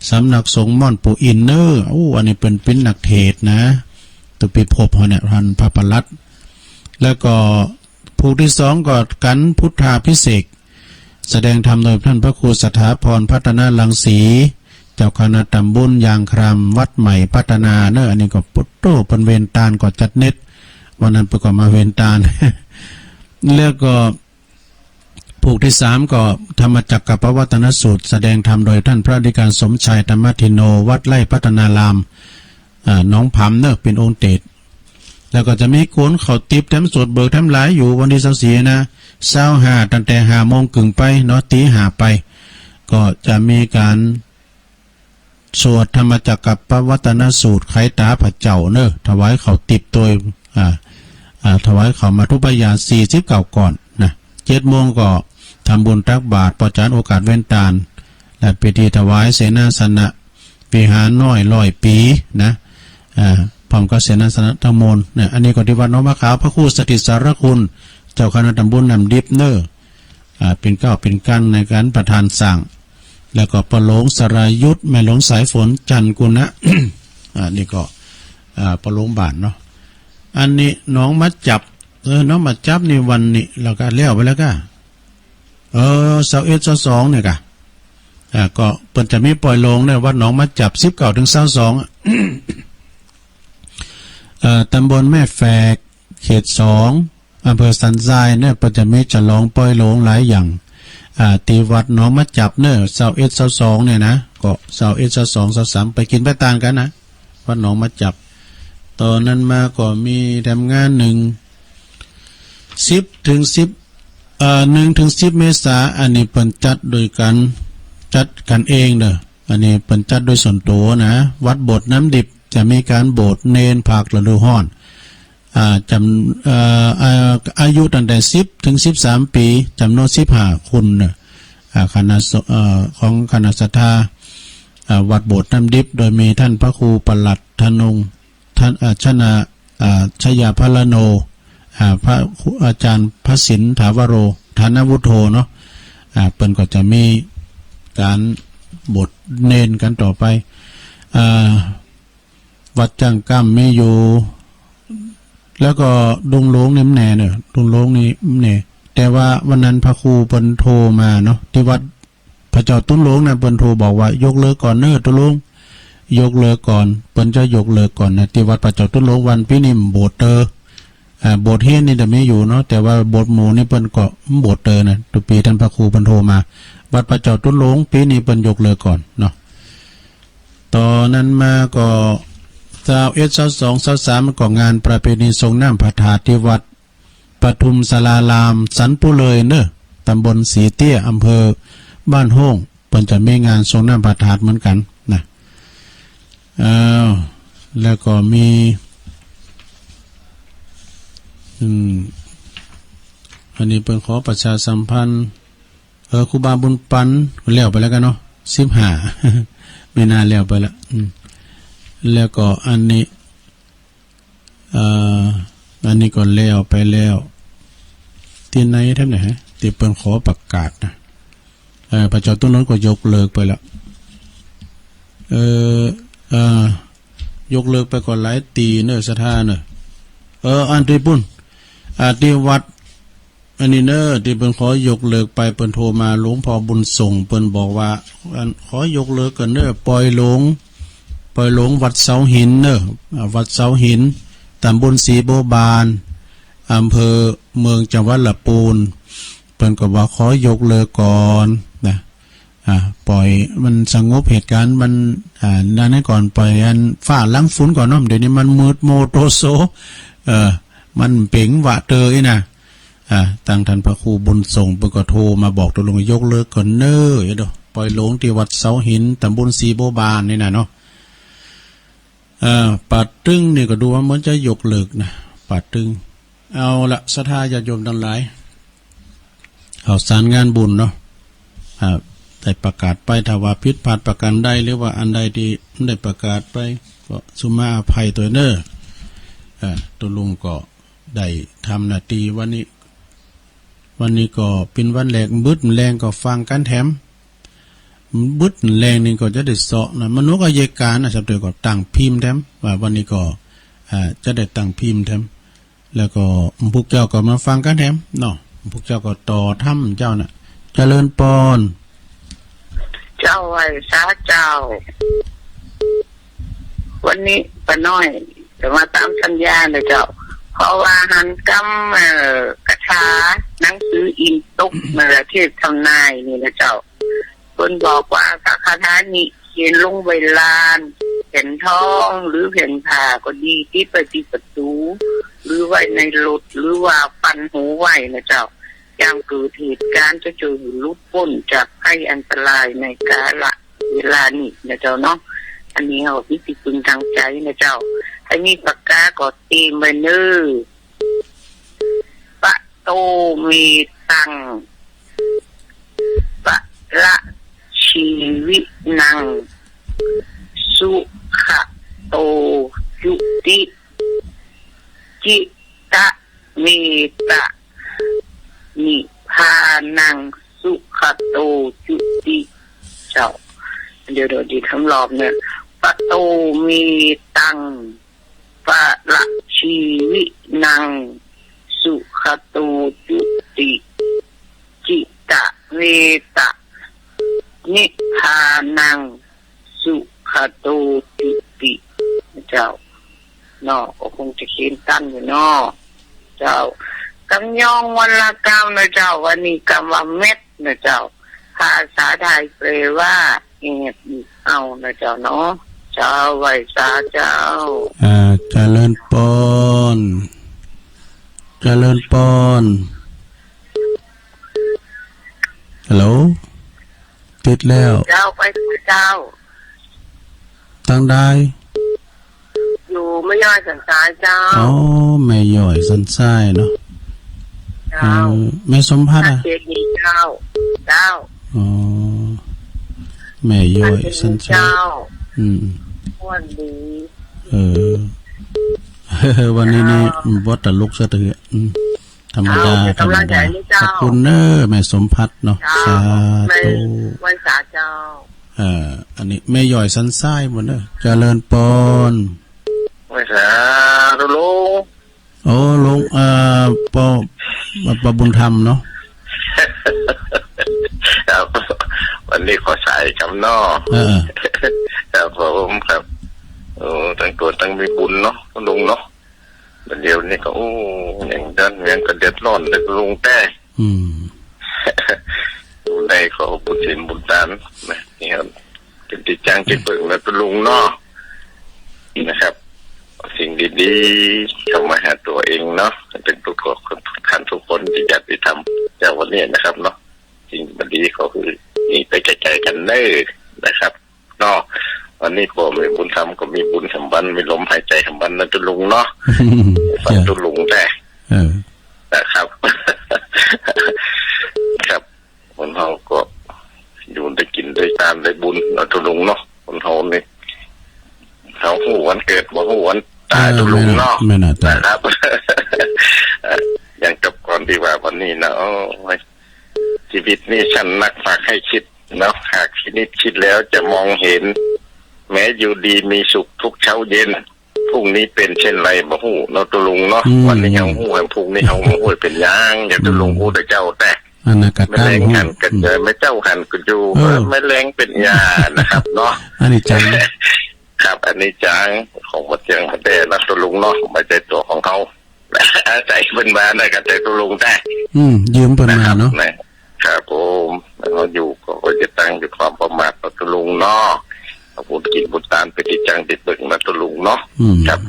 สำนักสงฆ์ม่อนปู่อินเนอร์อันนี้เป็นนักเทศนะตุปีภพเนี่ยท่านพระปลัดแล้วก็ผู้ที่2ก็กันพุทธาภิเษกแสดงธรรมโดยท่านพระครูสถาพรพัฒนาลังสีเจ้าคณะตำบลยางครามวัดใหม่พัฒนาเนอะอันนี้ก็ปุตโตเป็นเวนตาลก็จัดเน็ตวันนั้นประกอบมาเวนตาล แล้วก็ผู้ที่3ก็ธรรมจักรกับปวัตนสูตรแสดงธรรมโดยท่านพระอธิการสมชายธรรมทิโนวัดไร่พัฒนารามน้องผำเนอะเป็นองค์เตศแล้วก็จะมีโกนเขาติบแถมสวดเบิกแถมหลายอยู่วันที่24นะ25ตั้งแต่5 โมงครึ่งไปเนาะตี 5ไปก็จะมีการสวดธรรมจักรกับปวัตนสูตรไขตาพระเจ้าเนอะถวายเขาติบโดยถวายเขามาทุปยา49ก่อนนะ7 โมงก็ทำบุญตักบาตรประจานโอกาสเว้นตาลและพิธีถวายเสนาสนะวิหารน้อย100 ปีนะพร้อมกับเสนาสนะทั้งมวลเนี่ยอันนี้ก็ที่วัดน้องมะขาวพระครูสถิตสารคุณเจ้าคณะตำบลนำดิบเนอร์เป็นก้าวเป็นกันในการประทานสั่งแล้วก็ประหลงสรายุทธแม่หลงสายฝนจันกุณะ นี่ก็ประหลงบาทเนาะอันนี้น้องมาจับน้องมาจับในวันนี้เราก็เลี้ยวไปแล้วก็21-22เนี่ยก็เปิดจะมีปล่อยลงเนี่ยวัดหนองมาจับ19-22 ตำบลแม่แฝกเขต2อำเภอสันทรายเนี่ยเปิดจะมีจะลองปล่อยลงหลายอย่างตีวัดหนองมาจับเนี่ย21-22เนี่ยนะก็21-22-23ไปกินไปต่างกันนะวัดหนองมาจับตอนนั้นมาก็มีทำงาน1-10 เมษายนอันนี้เปิดจัดโดยการจัดกันเองเด้ออันนี้เปิดจัดโดยส่วนตัวนะวัดโบสถ์น้ำดิบจะมีการโบสถ์เนนภาคฤดูร้อนอายุตั้งแต่10-13 ปีจำนวน15 คนคณะของคณะสัทธาวัดโบสถ์น้ำดิบโดยมีท่านพระครูปลัดธนงท่านชยาพลโนพระอาจารย์พระศิลป์ถาวโรธานวุฒโธเนาะเปิ้นก็จะมีการบทเน้นกันต่อไปวัดจังกั้มมีอยู่แล้วก็ดงโลงนี่แน่เนี่ยดงโลงนี่แน่แต่ว่าวันนั้นพระครูเปิ้นโทรมาเนาะที่วัดพระเจ้าตุ้นโลงนะเปิ้นโทรบอกว่ายกเลิกก่อนเนอะตุ้นโลงยกเลิกก่อนเปิ้นจะยกเลิกก่อนนะที่วัดพระเจ้าตุ้นโลงวันพินิมโบสถ์เตอโบสถ์เฮียนนี่จะไม่อยู่เนาะแต่ว่าโบสถ์หมู่นี่เปิ้นก็โบสถ์เตอนะตุปีท่านพระครูเปิ้นโทรมา บัดประเจ้าตุ้นหลงปีนี้เปิ้นยกเลิกก่อนเนาะตอนนั้นมาก็21 22 23มันก็งานประเพณีทรงน้ำพระธาตุที่วัดปทุมศาลารามสันปุเลยเนอะตำบลสีเตี้ยอำเภอบ้านโฮ่งเปิ้นจะมีงานทรงน้ำพระธาตุเหมือนกันนะแล้วก็มีอันนี้เปิ้นขอประชาสัมพันธ์ครูบาบุญปันเลี้ยวไปแล้วกันเนาะ15ไม่นานเลี้ยวไปแล้วแล้วก็อันนี้ก็เลี้ยวไปแล้วที่ไหนท่านไหนฮะที่เปิ้นขอประกาศนะพระเจ้าต้นนั้นก็ยกเลิกไปแล้วยกเลิกไปก่อนหลายตีเนอะสถานเนอะอันที่ปุ่นที่วัดอันนี้เนอะที่เปิ้นขอยกเลิกไปเปิ้นโทรมาหลวงพ่อบุญส่งเปิ้นบอกว่าขอยกเลิกกันเนอะปล่อยหลงวัดเสาหินเนอะวัดเสาหินตำบลศรีโบบานอำเภอเมืองจังหวัดละปูนเปิ้นก็ว่าขอยกเลิกก่อนนะปล่อยมันสงบเหตุการณ์มันนั่นให้ก่อนปล่อยอันฝ้าล้างฝุ่นก่อนเนาะเดี๋ยวนี้มันมืดโมโตโซมันเป่งวะเตยนะตั้งท่านพระครูบุญส่งเปิ้นก็โทรมาบอกตัวลงยกเลิกก่อนเน้อเด้อปล่อยหลงที่วัดเสาหินตำบลศรีโบบานนี่นะเนาะปัดตึงนี่ก็ดูว่าเหมือนจะยกเลิกนะปัดตึงเอาละศรัทธาญาติโยมทั้งหลายเอาสารงานบุญเนาะได้ประกาศไปถ้าว่าผิดพลาดประการใดหรือว่าอันใดที่ได้ประกาศไปก็สุมาอภัยตัวเน้อตัวลุงก็ได้ทำหน้าที่วันนี้ก็เป็นวันแรกบึดแรงก็ฟังกันแถมบึดแรงนี่ก็จะได้เสาะนะมนุษย์ก็เยการนะสับเดียวก็ตั้งพิมพ์แถมว่าวันนี้ก็จะได้ตั้งพิมพ์แถมแล้วก็พวกเจ้าก็มาฟังกันแถมเนาะพวกเจ้าก็ต่อถ้ำเจ้าน่ะเจริญปอนเจ้าไว้สาเจ้าวันนี้ป้าน้อยจะมาตามสัญญาเลยเจ้าเพราะว่าหันกำกระถาหนังสืออินตุกเมื่อที่ทำนายนี่นะเจ้าคนบอกว่าคาถานี้เขียนลงใบลานแผ่นทองหรือแผ่นผ้าก็ดีที่ไปที่ประตูหรือไว้ในรถหรือว่าปันหูไว้นะเจ้าอย่างเกิดเหตุการณ์จะเจอลุกพ้นจากภัยอันตรายในกาลเวลานี้นะเจ้าเนาะอันนี้เอาพิธีพึงทางใจนะเจ้าให้มีปากกาก็ตีมไปเนื้อปะโตมีตังปะละชีวินังสุขะโตยุติจิตะเมตะนิพานังสุขะโตยุติเจ้าเดี๋ยวดีคำรอบเนี่ยปะโตมีตังปะละชีวินังสุขะโตยุติจิตะเมตะนิพานังสุขะโตยุติเจ้าเนาะก็คงจะเขียนตั้นอยู่เนาะเจ้ากำยองวันละกำนะเจ้าวันนี้กำว่าเม็ดนะเจ้าภาษาไทยแปลว่าเอ็ดเอานะเจ้าเนาะเจ้าไว้สาเจ้าเจริญปอนฮัลโหลติดแล้วเจ้าไปเจ้าตั้งได้อยู่ไม่ย่อยสันสายเจ้าอ๋อไม่ย่อยสันสายเนาะแม่สมพัฒน์เจดีเจ้าอ๋อแม่ย่อยสันสายวันดีวันนี้นี่วัดตะลุกซะเถอะธรรมดาขอบคุณเนอะแม่สมพัฒน์เนาะสาธุไว้สาเจ้าอันนี้แม่ย่อยสันสายหมดเนอะเจริญปอนไว้สาธุลุงโอ้ลุงปบุญธรรมเนาะวันนี้ขอสายจำนอครับผมครับตั้งตัวตั้งมีบุญเนาะลุงเนาะเดี๋ยวนี้ก็อย่างนั้นเงี้ยก็เดือดร้อนเลยลุงแต่ดูแล ใดขอบุญศีลบุญทานนะนี่ครับเป็นติดจ้างติดเปิงและตุลุงเนาะนะครับสิ่งดีๆเข้ามาหาตัวเองเนาะเป็นทุกคนทุกท่านทุกคนที่อยากไปทำจากวันนี้นะครับเนาะสิ่งดีก็คือนี่ไปใจกันเน้อนะครับเนาะวันนี้ก็มีบุญทำก็มีบุญสัมบันมีลมหายใจสัมบันนะตุลุงเนาะฝันตุลุงแต่นะครับครับคนเราก็อยู่ได้กินได้ทานได้บุญนะตุลุงเนาะคนเราเนี่ยเขาหูวันเกิดบ่หูวันตายตุลุงเนาะนะครับอย่างกับก่อนที่ว่าวันนี้นะชีวิตนี่ฉันนักฝากให้คิดเนาะหากคิดแล้วจะมองเห็นแม้อยู่ดีมีสุขทุกเช้าเย็นพรุ่งนี้เป็นเช่นไรบ่ฮู้เนาะตุลุงเนาะวันนี้เฮาฮู้พรุ่งนี้เฮาฮู้เป็นหยังอย่าตุลุงฮู้แต่เจ้าแต่ไม่แรงกันกันเจอไม่เจ้าหันกันอยู่ไม่แรงเป็นยานะครับเนาะอันนี้จังครับอันนี้จังของบ่เจียงแต่นะตุลุงเนาะไม่ใช่ตัวของเฮาใจเพิ่นมาได้กับใจตุลุงแต่ยืมเพิ่นมาเนาะครับผมเราอยู่ก็จะตั้งอยู่ความประมาทนะตุลุงเนาะบุญกินบุญทานไปติดจังติดเบิกนะตุลุงเนาะครับ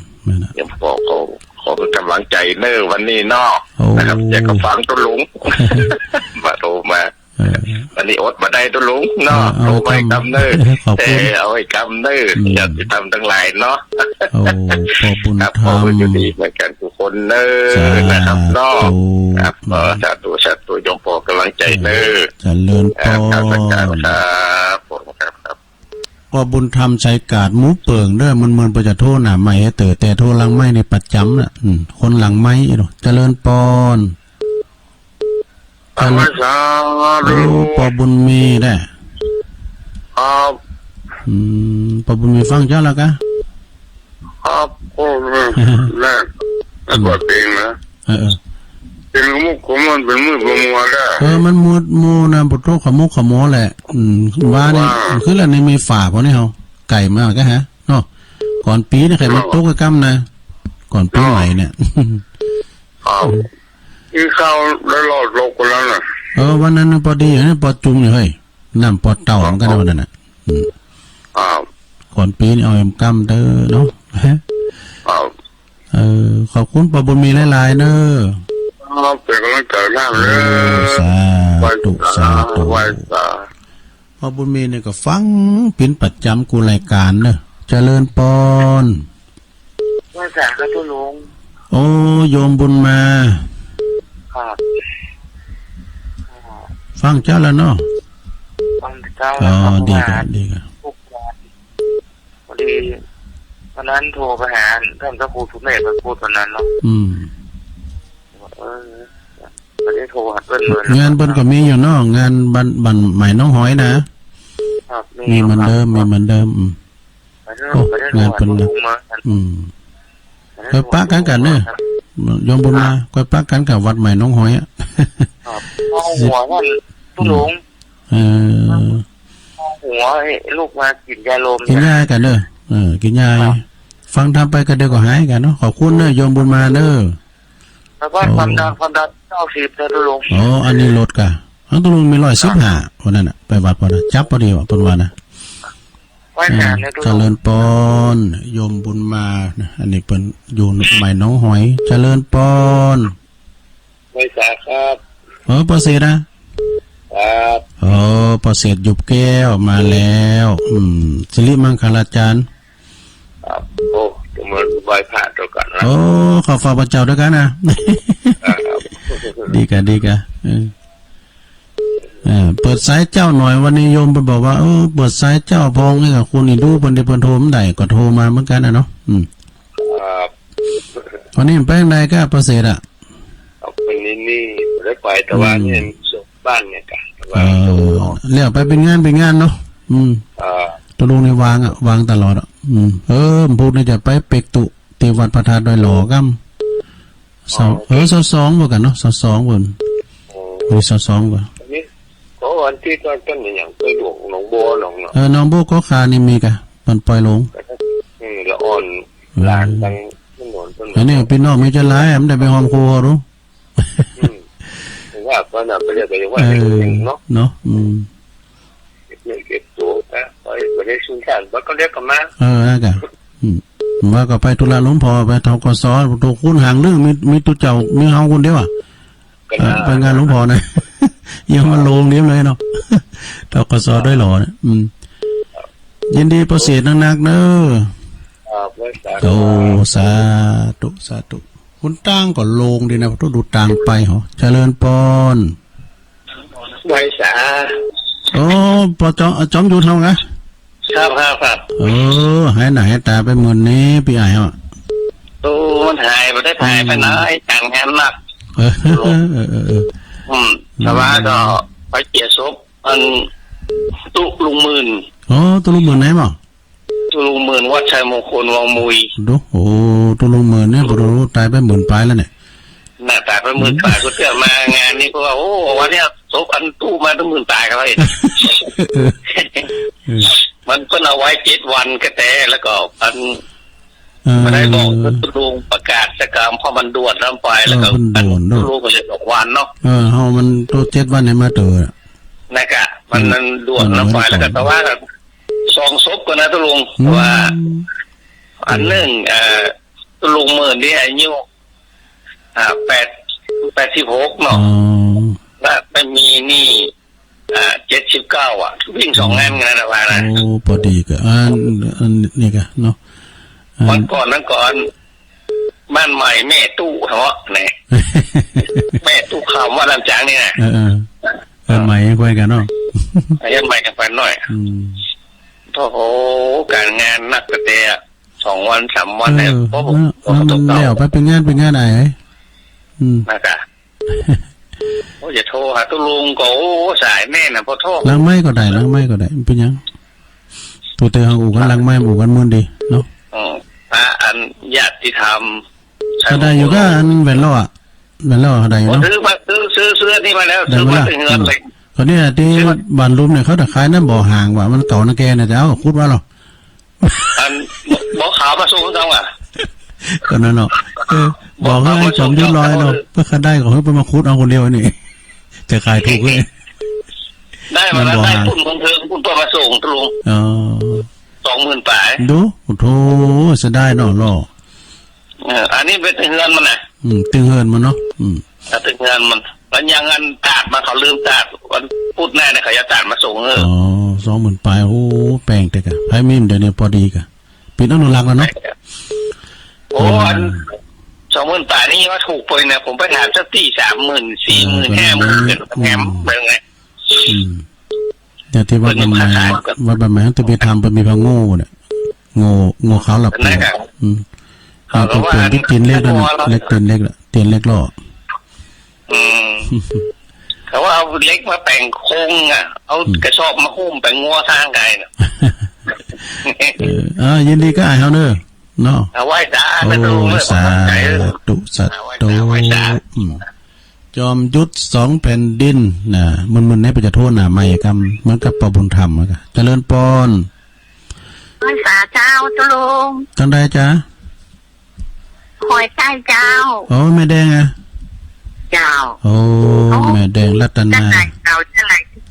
ยังบอกขอเป็นกำลังใจเนอวันนี้เนาะนะครับอยากก็ฟังตุลุงมาโทรมาวันนี้อดมาได้ตุลุงเนาะโทรไปกำเนอเอาไอ้กำเนออยากจะทำทั้งหลายเนาะขอบคุณครับขอเป็นอยู่ดีเหมือนกันทุกคนเนอนะครับเนาะครับสาธุยมพอกำลังใจเนอจะเลื่อนปอนครับพอบุญธรรมใจกาดมูเปิงเด้อมันไปจะโทษหนาไม่แต่โทษหลังไม้ในประจำน่ะคนหลังไม้เจริญปอนปอบุญมีได้ครับปอบุญมีฟังเจ้าแล้วกะครับโอ้แรกแล้วก็เพลงนะเป็นมุกของมันเป็นมือประมัวได้มันมูนะบทโรคขมุกขโมแหละว่านี่คือแล้วในมีฝากวะนี่เฮาไก่มากก็ฮะเนาะก่อนปีนี่ไข่มันโต๊ะกับกำนะก่อนปีใหม่เนี่ยอีข้าวได้หลอดโลกกันแล้วน่ะวันนั้นพอดีนะปอจุ่มเนี่ยเฮ้ยน้ำปอเต่ามันก็ได้วันนั้นน่ะก่อนปีนี่เอาแอมกำเด้อเนาะขอบคุณปอบุญมีหลายๆเด้อเป็นกำลังใจมากเลยสาธุพอบุญมีเนี่ยก็ฟังปิ่นประจำกูรายการเนอะเจริญปอนว่าสาก็ตุลุงโอ้โยมบุญมาครับฟังเจ้าแล้วเนาะฟังเจ้าแล้วดีกันพอดีวันนั้นโทรไปหาท่านพระครูสุเมธมาพูดวันนั้นเนาะไม่ได้โทรหาเพื่อนเลยงานเปิ้นก็มีอยู่เนาะงานบันใหม่น้องหอยนะมีเหมือนเดิมงานเปิ้นก็ปะกันเนอะยอมบุญมาก็ปะกันกับวัดใหม่น้องหอยอ่ะหัวนั่นตุลุงหัวลูกมากินยาลมกินยากันเนอะกินยาฟังทำไปก็เดี๋ยวก็หายกันเนาะขอบคุณเนอะยอมบุญมาเนอะแล้วก็ความดัน90นะตุลุงอันนี้ลดกะตุลุงมี115วันนั้นน่ะไปวัดพอนะจับพอดีว่ะเพิ่นว่านะเจริญปอนโยมบุญมาอันนี้เปิ้นอยู่ใหม่น้องหอยเจริญปอนไม่ทราบครับปอเสดนะครับปอเสดหยุบแก้วมาแล้วสิริมังคลาจารย์ครับโอ้จะมาไหว้พระด้วยกันนะขอฝากพระเจ้าด้วยกันนะดีกันเปิดสายเจ้าหน่อยวันนี้โยมไปบอกว่าเปิดสายเจ้าพองให้กับคุณนี่ดูเพิ่นได้เพิ่นโทรมาได้ก็โทรมาเหมือนกันนะเนาะครับวันนี้ไปทางใดก็ประเสริฐอ่ะวันนี้ได้ไปแต่ว่าเนี่ยส่งบ้านเนี่ยกันเรียกไปเป็นงานเนาะตัวลุงในวางตลอดพูดนี่จะไปเป็กตุที่วัดพระธาตุดอยหล่อกั22บ่กันเนาะ22บ่มี22บ่ก็วันที่ต้นอย่างไปหลวงหนองบัวหนองหนองบัวก็คานี่มีกะมันปล่อยลงละอ่อนลานทางถนนอันนี้พี่น้องมีจะหลายมันได้ไปหอมครัวรู้ว่าไป ว่าน่ะไปเรียกไปว่า เอ เด็ก อ เนาะ เนาะเก็บตัวนะไปเรียกชุนกันว่าก็เรียกกันมา นั่นกะว่าก็ไปธุระหลวงพ่อไปทกสตัวคุณห่างเรื่องมีตัวเจ้ามีเฮาคนเดียวอ่ะไปงานหลวงพ่อนะ ยังมาลงเลี้ยงเลยเนาะ ทกสได้หรอเนี่ยยินดีประเสริฐนักๆเนอะโตสาธุคุณตั้งก็ลงดีนะต้องดูต่างไปเหรอเจริญปอน ไว้สา โอ้ปอจอมอยู่เท่าไง ครับ หายหนาหายตาไปหมดนี้พี่ไอ้เหรอ ตู้มันหายไปได้หายไปน้อยต่างงานหนักแต่ว่าก็ไปเกี่ยศพอันตุลุงหมื่น ตัวลุงหมื่นไหนมั้ง ตุลุงหมื่นวัดชัยมงคลวังมุย ดูตัวลุงหมื่นเนี่ยตัวลุงตายไปหมื่นปลายแล้วเนี่ย หน้าตาไปหมื่นปลายก็เกิดมางานนี้ก็ว่าโอ้วันนี้ศพอันตู้มาตั้งหมื่นปลายกันเลย มันก็เอาไว้7 วันก็แต่แล้วก็อันไม่ได้บอกลุงประกาศจะกรรมพอมันด่วนน้ำไปแล้วก็ลุงก็เลยบอกวันเนาะเฮามันตัว7 วันเนี่ยมาเตอนะครับมันด่วนน้ำไปแล้วก็แต่ว่า2 ศพก็นะตุลุงว่าอันหนึ่งตุลุงหมื่นนี่อายุ86เนาะแล้วไม่มีนี่79อ่ะวิ่ง2 งานกันนะว่านะโอ้พอดีก็อันนี่ก็เนาะวันก่อนบ้านใหม่แม่ตู้เหรอเนี่ย แม่ตู้ข่าวว่าลำจางนี่นะใหม่ยังคุยกันเนาะยันใหม่กันไปหน่อยโอ้โหการงานนักแต่2 วัน 3 วันเนี่ยเพราะผมแล้วไปเป็นงานไหนนะครับโอ้จะโทรหาตุลุงก็โอ้สายแม่น่ะพอโทรล้างไม้ก็ได้เป็นยังตัวเตยอู่กันล้างไม้อู่กันมื้อดีเนาะอันญาติธรรมก็ได้อยู่ก็อันแว่นล้อได้อยู่เนาะซื้อนี่มาแล้วซื้อมาถึงเงินเลยคนนี้ที่บ้านลุมเนี่ยเขาขายน้ำบ่อห่างว่ามันเก่านะแกเนี่ยจะเอาพูดว่าหรออันบ่อขาวมาส่งจังว่ะก็นั่นเนาะบอกให้จอมยุดลอยเนาะเพื่อคันได้ก็ให้ไปมาคุดเอาคนเดียวนี่จะขายถูกเลยได้มาแล้วได้ปุ่นคนเธอปุ่นตัวมาส่งตรง20,000 ปลายดูโอ้โหเสียดายเนาะล่ออันนี้เป็นตึงเงินมันนะตึงเงินมันเนาะตึงเงินมันแล้วยังเงินตาดมาเขาลืมตาดวันพูดแน่เนี่ยเขาจะตาดมาส่ง20,000 ปลายโอ้แปลงแต่กะไพ่มิมเดี๋ยวนี้พอดีกะปิดอนุรักษ์แล้วเนาะโอ้อัน20,000 ปลายนี่ว่าถูกไปเนี่ยผมไปถามสักที่30,000 40,000 50,000เป็นแงมเป็นไงแต่ที่วัดบ้านไม้ตัวไปทำไปมีพะโง่เนี่ยโง่ขาวหลับตัวตัวเปลี่ยนที่ตีนเล็กแล้วเล็กตีนเล็กละตีนเล็กล่อเขาว่าเอาเล็กมาแต่งโค้งอ่ะเอากระสอบมาหุ้มแต่งัวทางไกลเนาะยินดีก็ไอ้เขาเนอะเนาะเอาไว้จ้าสาธุจอมยุทธ2 แผ่นดินน่ะมันให้ไปจะโทษน่ะไม่กรรมเหมือนกับปบุญธรรมอ่ะเจริญปอนไว้สาเจ้าตุลุงจังได้จ้าคอยใกล้เจ้าแม่แดงอ่ะเจ้าแม่แดงรัตนา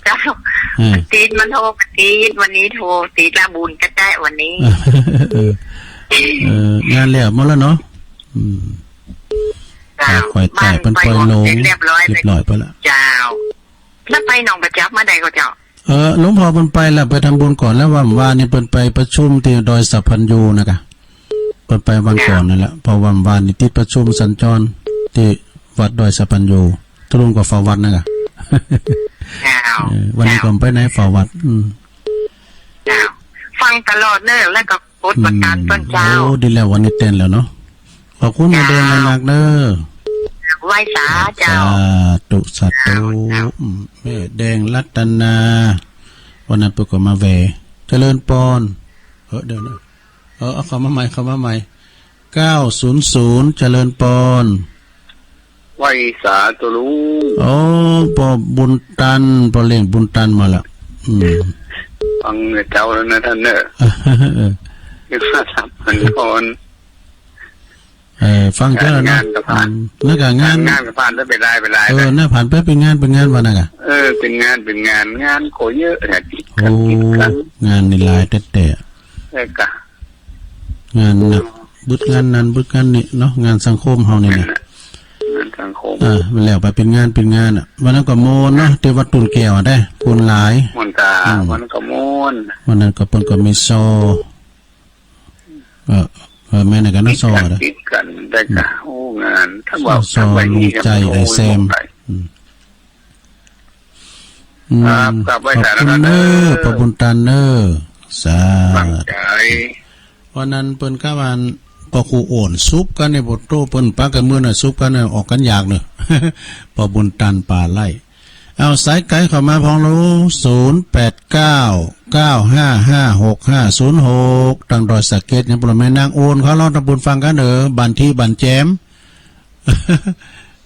เจ้าตีดมันโทรตีดวันนี้โทรตีดละบุญก็ได้วันนี้งานแล้วหมดแล้วเนาะปล่อยแต่เป็นปล่อยลงเรียบร้อยไปละเจ้าแล้วไปหนองประจับมาใดก็เจ้าหลวงพ่อเพิ่นไปแล้วไปทำบุญก่อนแล้วว่านี่เพิ่นไปประชุมที่ดอยสัพพัญญูนะคะเพิ่นไปวันก่อนนั่นแหละพอวันนี่ติดประชุมสัญจรที่วัดดอยสัพพัญญูตรงกับฝ่าวัดนะคะวันนี้ก็ไปไหนฝ่าวัดฟังตลอดเนอะแล้วก็กดประกันต้นเจ้าดีแล้ววันนี้เต้นแล้วเนาะขอบคุณแม่แดงนักเด้อไหว้สาเจ้าสัตแม่แดงรัตนาวันนั้นปุ๊กก็มาแวเจริญปอนเดี๋ยวนะเอาเข้ามาใหม่900เจริญปอนไหว้สาตุลุงปอบุญตันปอเลี้ยงบุญตันมาละฟังเจ้าแล้วนะท่านเนอะนึกว่าทำมันก่อน ฟังเจ้าแล้วเนาะแล้วก็งานก็ผ่านได้ไปได้น่าผ่านไปเป็นงานวันน่ะกะเป็นงานโคเยอะเนี่ยโอ้งานนี่หลายแต่กะงานน่ะบึดงานนั้นบึดงานนี่เนาะงานสังคมเฮานี่นะงานสังคมมันแล้วไปเป็นงานอ่ะวันนั้นก็โมนเนาะที่วัดตุนแก้วได้คนหลายมนตาวันก็โมนวันนั้นก็เพิ่นก็มีโซแม่น่ะก็น่าโซเด้อติดกันได้กะโอ้งานถ้าว่าโซลุงใจไอ้แซมกลับไปขอบคุณเด้อพระบุญตาเด้อสาธุวันนั้นเปิ้นก็วันก็ครูโอนซุปกันในบทโตเปิ้นปากันมื้อน่ะซุปกันออกกันยากเด้อพระบุญตันป่าไล่เอาสายไกลเข้ามาพองรู้0899556506ตังดอยสะเก็ดยังบ่แม่นางโอนเขาเล่าตำบลฟังกันเด้อบ้านที่บ้านแจม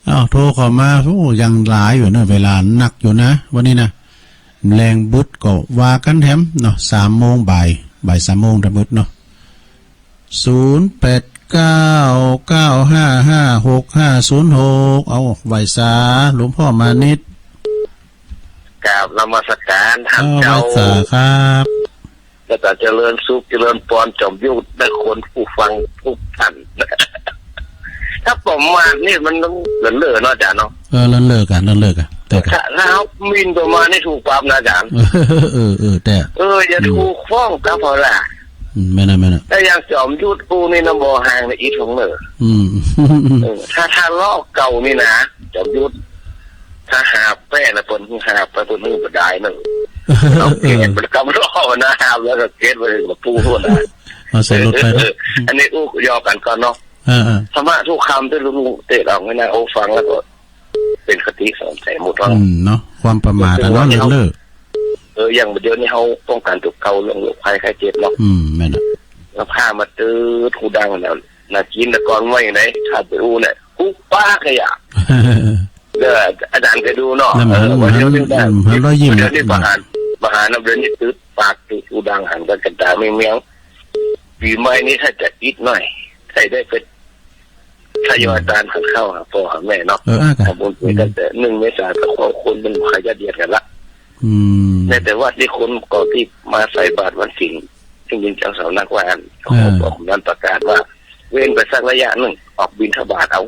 เอาโทรเข้ามาโอ้ยังหลายอยู่เนาะเวลาหนักอยู่นะวันนี้นะแรงบุดก็ว่ากันแถมเนาะ3 โมงบ่าย 3 โมงตะมึดเนาะ0899556506เอาไหวสาหลวงพ่อมานิดกราบนมัสการท่านเจ้าสาครับแล้วก็เจริญสุขเจริญพรจอมยุทธได้คนผู้ฟังผู้ท่านถ้าผมมานี่มันต้องเลิศเนาะอาจารย์เนาะเลิกกันแต่ถ้าเขามินประมาณนี่ถูกปรับนะอาจารย์แต่อย่าถูกฟ้องกับพอละไม่นะแต่อย่างจอมยุทธกูนี่นะบ่ห่างในอีทของเนอถ้าลอกเก่านี่นะจอมยุทธถ้าหาแป้นะเปิ้นหาไปเปิ้นบ่ได้นึงเอาเกณฑ์มันกำรอนะหาแล้วก็เกณฑ์ไปมาปูทั่วได้เอาใส่รถไปเนาะอันนี้อู้ยอกันก่อนเนาะธรรมะทุกคำที่ลุงเตะเอาไว้นะโอ้ฟังแล้วก็เป็นคติสอนใจหมดแล้วเนาะความประมาทเนาะเลิกอย่างเดี๋ยวนี้เขาป้องกันถูกเกาเรื่องโรคภัยไข้เจ็บเนาะแม่นแล้วพามาตื้อทูดังแล้วน่ากินแต่ก่อนไว้ไหนถ้าไปอู้เนี่ยกูป้าขยะอาจารย์เคยดูเนาะวันนี้ได้เรายิ้มเดี๋ยวนี้ประหารน้ำเดือนนี้ตื้อปากตื้อทูดังหันกันกระดาษไม่เมี้ยงปีใหม่นี้ถ้าจะอิดหน่อยใครได้เป็นทยอยการหันเข้าหาพ่อหาแม่เนาะทำบุญไปตั้งแต่1 เมษายนก็คนเป็นใครจะเดียดกันละแต่ว่าที่คนก่อที่มาใส่บาตรวันสิ่งจริงๆเจ้าสาวนักวานเขาบอกนั้นประกาศว่าเว้นไปสักระยะหนึ่งออกบิณฑบาตเอา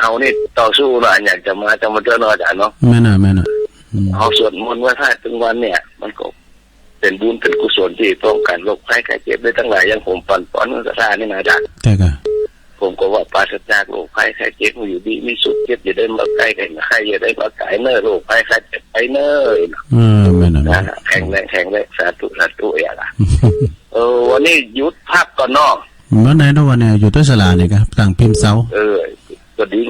เฮานี่ต่อสู้หน่อยอยากจะมาเจอหน่อยอาจารย์เนาะแม่น่ะเฮาสวดมนต์ว่าถ้าถึงวันเนี่ยมันก็เป็นบุญเป็นกุศลที่ป้องกันโรคภัยไข้เจ็บได้ทั้งหลายอย่างผมปั่นป้อนกระซ่านี่นะอาจารย์แต่ก็ผมก็ว่าปราศจากโรคภัยไข้เจ็บอยู่ดีมีสุขเจ็บอย่าได้มาใกล้กันใครอย่าได้มาไกลเน้อโรคภัยไข้เจ็บไปเน้อแม่น่ะแข็งแรงสาธุอย่างล่ะวันนี้ยุดภาพก่อนเนาะเมื่อไหร่เนาะวันนี้อยู่ที่ศาลานี่ครับต่างพิมพ์เสาก็ดิ้ง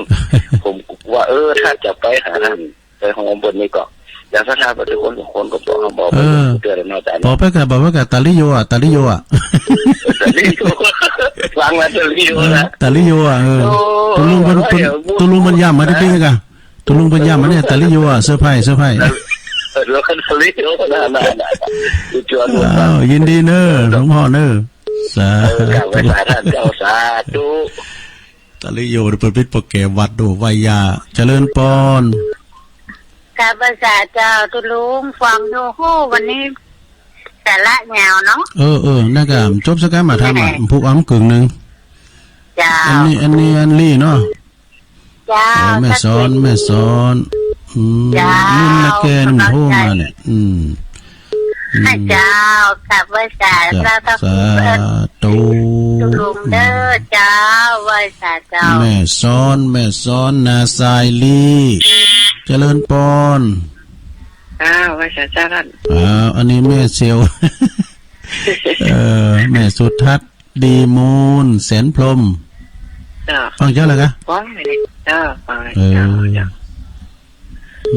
ผมว่าถ้าจะไปหาท่านไปห้องบนนี้ก็อย่างสถาบันทุกคนก็บอกเขาบอกเตือนเราแต่บอกไปกับตาลิโยอ่ะฟังมาตาลิโยนะตาลิโยอ่ะตุลุงมันย่ำมาได้ไหมกันตุลุงมันย่ำมาเนี่ยตาลิโยอ่ะเสื้อผ้าแล้วก็ตาลิโยน่ายินดีเนอะหลวงพ่อเนอะสาธุสาธุตาลิโยเปิดปิดโปรแกรมวัดดูวายาเจริญปอนข้าพเจ้าเจ้าตุลุงฟังดูโหวันนี้แต่ละแนวเนาะน่าก็จบสักการมาทำผู้อ้ำกึ่งนึงจ้าอันนี้เนาะจ้าแม่สอนนุ่นละแกนุ่มโทมาเนี่ยเจ้าข้าพเจ้าเราต้องตุลุงเด้อเจ้าไว้สาเจ้าแม่สอนนาสายลีเจริญปอนไว้สาเจ้าท่านอันนี้แม่เซียวแม่สุทัศน์ดีมูลแสนพรหมฟังเจ้าเลยกะฟังเลยฟัง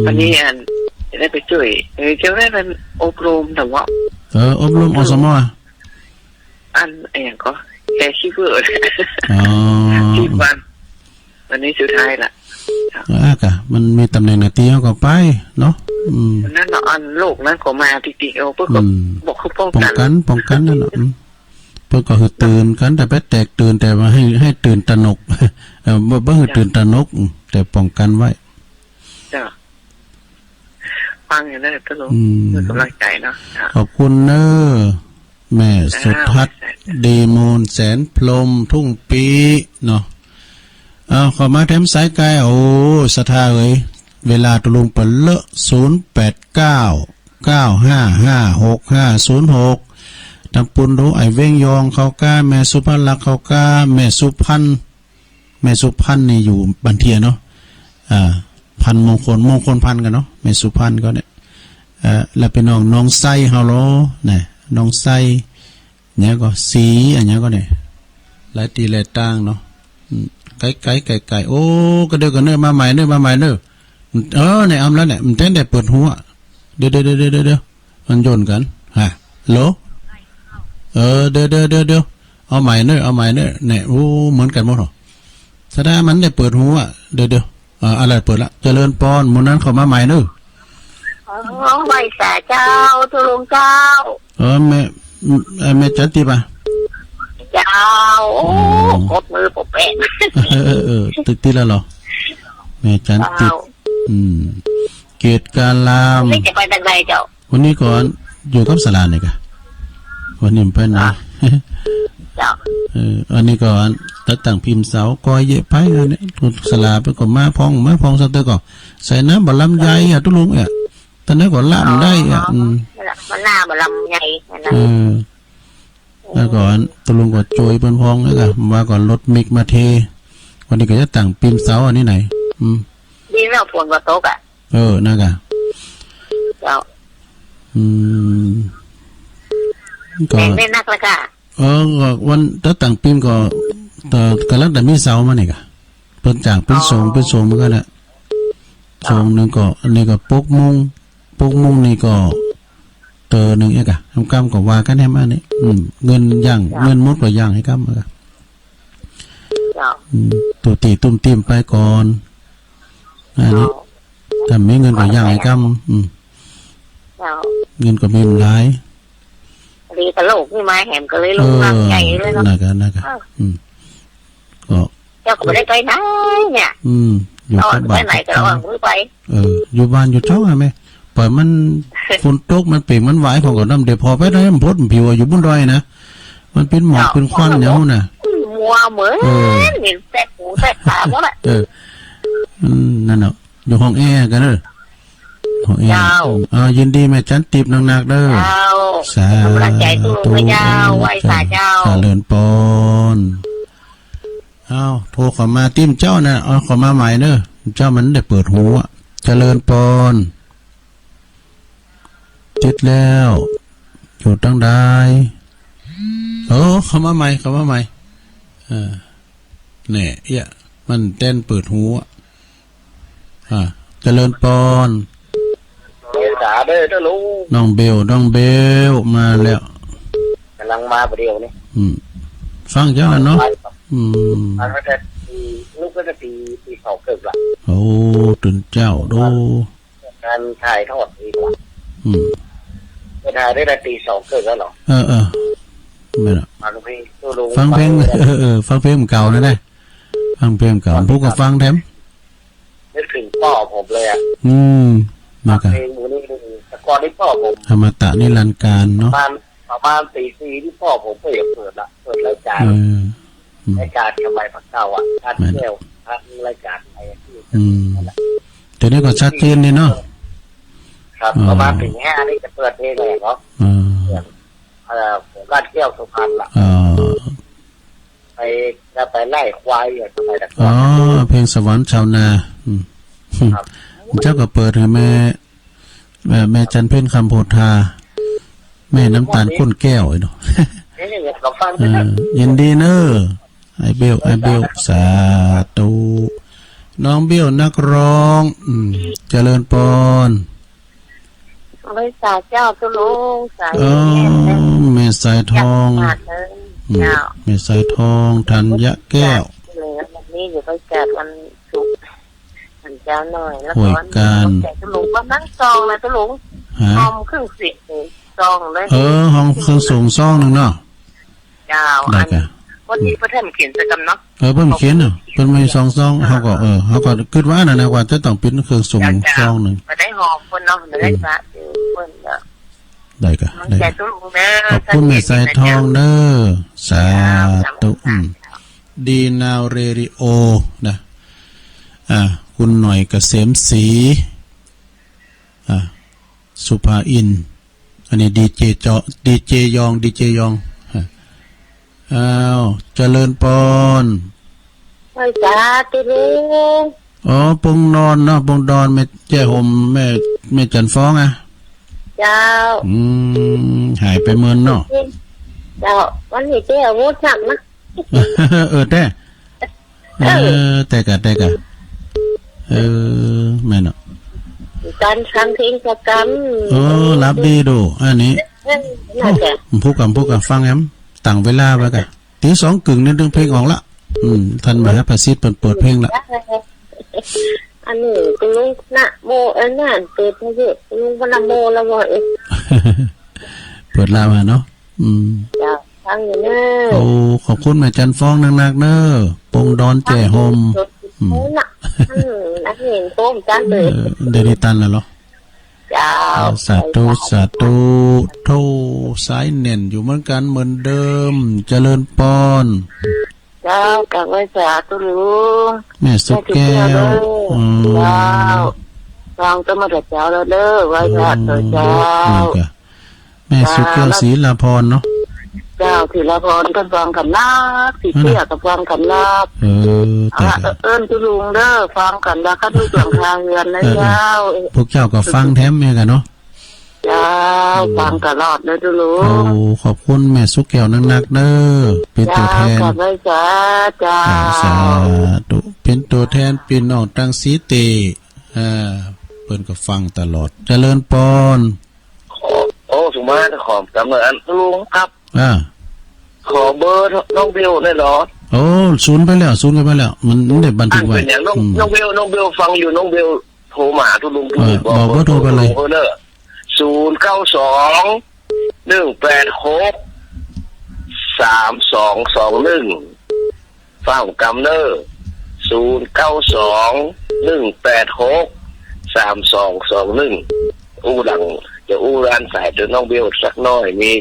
วันนี้จะได้ไปช่วยจะได้เป็นอบรมแต่ว่าอบรมอสมอย่างก็แค่ชิเวอร์ที่วันนี้สุดท้ายละกะมันมีตำแหน่งหน้าที่เขาก็ไปเนาะนั่นเนาะโลกนั้นก็มาติเอาเพื่อบอกเขาป้องกันนั่นเนาะเป็ พิ่นก็คือตื่นกันแต่ไปแตกตื่นแต่ว่าให้ตื่นตระหนก บ่คือตื่นตระหนกแต่ป้องกันไว้ จ้ะฟังอย่างนั้นตลกคือกำลังใจเนาะ ขอบคุณเนอแม่สุทัศน์ดีมูลแสนพรหมทุ่งปีเนาะขอมาแถมสายไกลโอ้สถาเอ้ยเวลาตะลุงเปิดเลอะ0899556506ตำปุนรู้ไอเว้งยองเขาก้าแม่สุภลักษณ์เขาก้าแม่สุพันนี่อยู่บันเทียเนาะพันมงคลพันกันเนาะแม่สุพันก็เนี่ยแล้วเป็นน้องไส้เฮาโลเนี่ยน้องไส้เนี่ยก็สีอันเนี้ยก็เนี่ยหลายตีหลายต่างเนาะไก่โอ้ก็เดี๋ยวกันเนอมาใหม่เนอเนี่ยเอาแล้วเนี่ยมันเต้นได้เปิดหัวเดี๋ยวมันโยนกันฮะโหลเดี๋ยวเอาใหม่เนอเนี่ยโอ้เหมือนกันหมดหรอแสดงมันได้เปิดหัวเดี๋ยวอะไรเปิดละเจริญปอนมูนั้นเขามาใหม่เนอไหวสาเจ้าตุลุงเจ้าแม่จันติป่ะเจ้าโอ้กดมือผมเป็นตึกตีแล้วเหรอแม่จันติเกตกาลามไม่จะไปทางไหนเจ้าวันนี้ก่อนอยู่กับสลาเนี่ยกะวันนี้เพิ่นนะเจ้าอันนี้ก่อนตั้งพิมพ์เสาก้อยเยะไปอันนี้ทุสลาไปก็มาพองซะเตอก็ใส่น้ำบะลำไยตุลุงตอนนั้นก็ล่ำได้มันหน้าบะลำไยนะแล้วก่อนตุลุงก็โจยเพิ่นพองแล้วก็ว่าก่อนรถมิกมาเทวันนี้ก็จะตั้งพิมพ์เสาอันนี้ไหนดีแล้วฝนก็ตกนั่นกะเจ้าก็เล่นนักละค่ะวันตั้งพิมพ์ก็กำลังแต่มีเสามาเนี่ยกะเพิ่นจากเป็นทรงมันก็เนี่ยทรงนึงก็อันนี้ก็ปกมุงนี่ก็เตอหนึ่งเอกะทำกรรมก็ว่ากันให้มาเนี่ยเงินมดก็ย่างให้กรรมมาตัวตีตุ้มติมไปก่อนอันนี้ถ้าไม่เงินก็ย่างให้กรรมเงินก็มีหลายดีตลกนี่มาแหมก็เลยลงน้ำใหญ่เลยเนาะน่ะก็เจ้าก็ไม่ได้ไปไหนเนี่ยอยู่กับบ้านไหนก็ระวังมือไปอยู่บ้านอยู่ช่องไหมปล่อยมันฝนตกมันเปียกมันไหวของก็น้ำเดี๋ยวพอไปได้มันพดผิวอยู่บนดอยนะมันเป็นหมอกเป็นควันเนี้ยน่ะมัวเหมือนเห็นแสบหูแสบตาหมดอ่ะนั่นเนาะอยู่ห้องแอร์กันเด้อห้องแอร์ยินดีแม่จันติบหนักๆเด้อสาธุเจ้าไหวสาเจ้าเลินปอนโทรเข้ามาติ้มเจ้าน่ะเข้ามาใหม่เด้อเจ้ามันได้เปิดหูเจริญปอนติดแล้วอยู่ตั้งได้เข้ามาใหม่เนี่ยมันเต้นเปิดหูเจริญปอนน้องเบลมาแล้วกำลังมาประเดี๋ยวนี้ฟังเจ้าเนาะมันก็จะลูกก็จะตีสองเกิดละโอ้ตื่นเจ้าดูการถ่ายทอดอีกละไปถ่ายได้ตีสองเกิดแล้วหรอไม่หรอกฟังเพลงฟังเพลงเก่านะได้ฟังเพลงเก่าพวกก็ฟังแถมนึกถึงพ่อผมเลยมากันเพลงมูนี่แต่ก่อนที่พ่อผมธรรมตะนิรันดร์การเนาะประมาณ4 ปีที่พ่อผมเปิดรายการทำไมผักเก่าการเที่ยวรายการอะไรเดี๋ยวนี้ก็ชัดเจนนี่เนาะครับประมาณถึง5นี่จะเปิดเพลงอะไรเนาะผมการเที่ยวสุพรรณล่ะไปไล่ควายทำไมแต่เพลงสวรรค์ชาวนาเจ้าก็เปิดให้แม่จันเพ็ญคำโพธาแม่น้ำตาลก้นแก้วไอ้เนาะยินดีเนอไอเบลสาธุน้องเบลนักร้องเจริญปอนไว้สาเจ้าตุลุงสายแม่สายทองแม่สายทองธัญแก้ววันนี้อยู่ไปแจกวันศุกร์ธัญเจ้าหน่อยแล้วก็แจกตุลุงก็นั่งซองนะตุลุงห้องครึ่งเสียงซองเลยห้องเครื่องสูงซองนึงเนาะ เจ้า ได้ อัน กะ วันนี้เพื่อนเขียนใส่กันเนาะ เพิ่นเขียนเนาะเพิ่นมีซองๆเฮาก็เฮาก็คิดว่านั่นนะว่าจะต้องเป็นเครื่องส่งซองหนึง มาได้หอมคนเนาะมาได้พระเพิ่นเนาะ ได้กะ น้อง ได้ ใจ กะ ตุ้ลุงเด้อ ขอบคุณแม่สายทองเด้อสาธุดีนาวเรดิโอนะคุณหน่อยเกษมศรีสุภาอินทร์อันนี้ดีเจยองอ้าวเจริญปอน ไว้จ้าตุ้ลุง อ๋อปงนอนเนาะปงดอนแม่แจ้ห่มแม่จันฟ้องอ่ะ เจ้า หายไปเมินเนาะ เจ้าวันนี้เจ้างูสักนะ แต่แต่กะแม่เนาะ การทำเพลงประกัน รับดีดูอันนี้ น่าจะ พูดกับฟังแอมต่างเวลาไว้กะตีสองกึ่งนี่ดึงเพลงออกละท่านมหาประสิทธิ์เปิดเพลงละ อันนี้ตุ้ลุงนะโมนั่นเปิดมาเยอะตุ้ลุงพนโมละบ่อย เปิดลามาเนาะเจ้าฟังอยู่เนอะ โอ้ขอบคุณแม่จันฟ้องนักๆเนอะปงดอนแจ่โฮม โอ้น่ะนักเห็นโต้มจ้าเลย เดริตันแล้วเหรอ เจ้า สาธุโทสายเน่นอยู่เหมือนกันเหมือนเดิมเจริญปอน เจ้ากับไว้สาตุลุง แม่สุกแก้ว เจ้าฟังจะมาแต่เจ้าแล้วเด้อไว้สาตุเจ้า แม่สุกแก้วศรีลาพรเนาะ เจ้าศิลปรกันฟังกันนักสิเที่ยกับฟังกันนัก แต่ เอิ้นตุลุงเด้อฟังกันแล้วก็ดูเสียงทางเงินนะเจ้า พวกเจ้าก็ฟังแถมแม่กันเนาะ เจ้าฟังตลอดเลยตุลุ โอ้ ง ขอบคุณแม่สุกแก้วนักๆเด้อเป็นตัวแทน กับไว้สาเจ้า สาธุเป็นตัวแทนพี่น้องตั้งสีเตเปิ้นก็ฟังตลอดเจริญปอน โอ้สุมาขอบกำเนิดลุงครับ ขอเบอร์น้องเบลได้เหรอ โอ้ศูนย์กันไปแล้วมันได้บันทึกไว้ เป็นอย่างน้องเบลฟังอยู่น้องเบลโทรมาทุลุง บอกว่าโทรไปเลย 092-186-3221ฟังกำเนิด092-186-3221อู้ดังจะอู้ร้านสายจนน้องเบลสักน้อยมี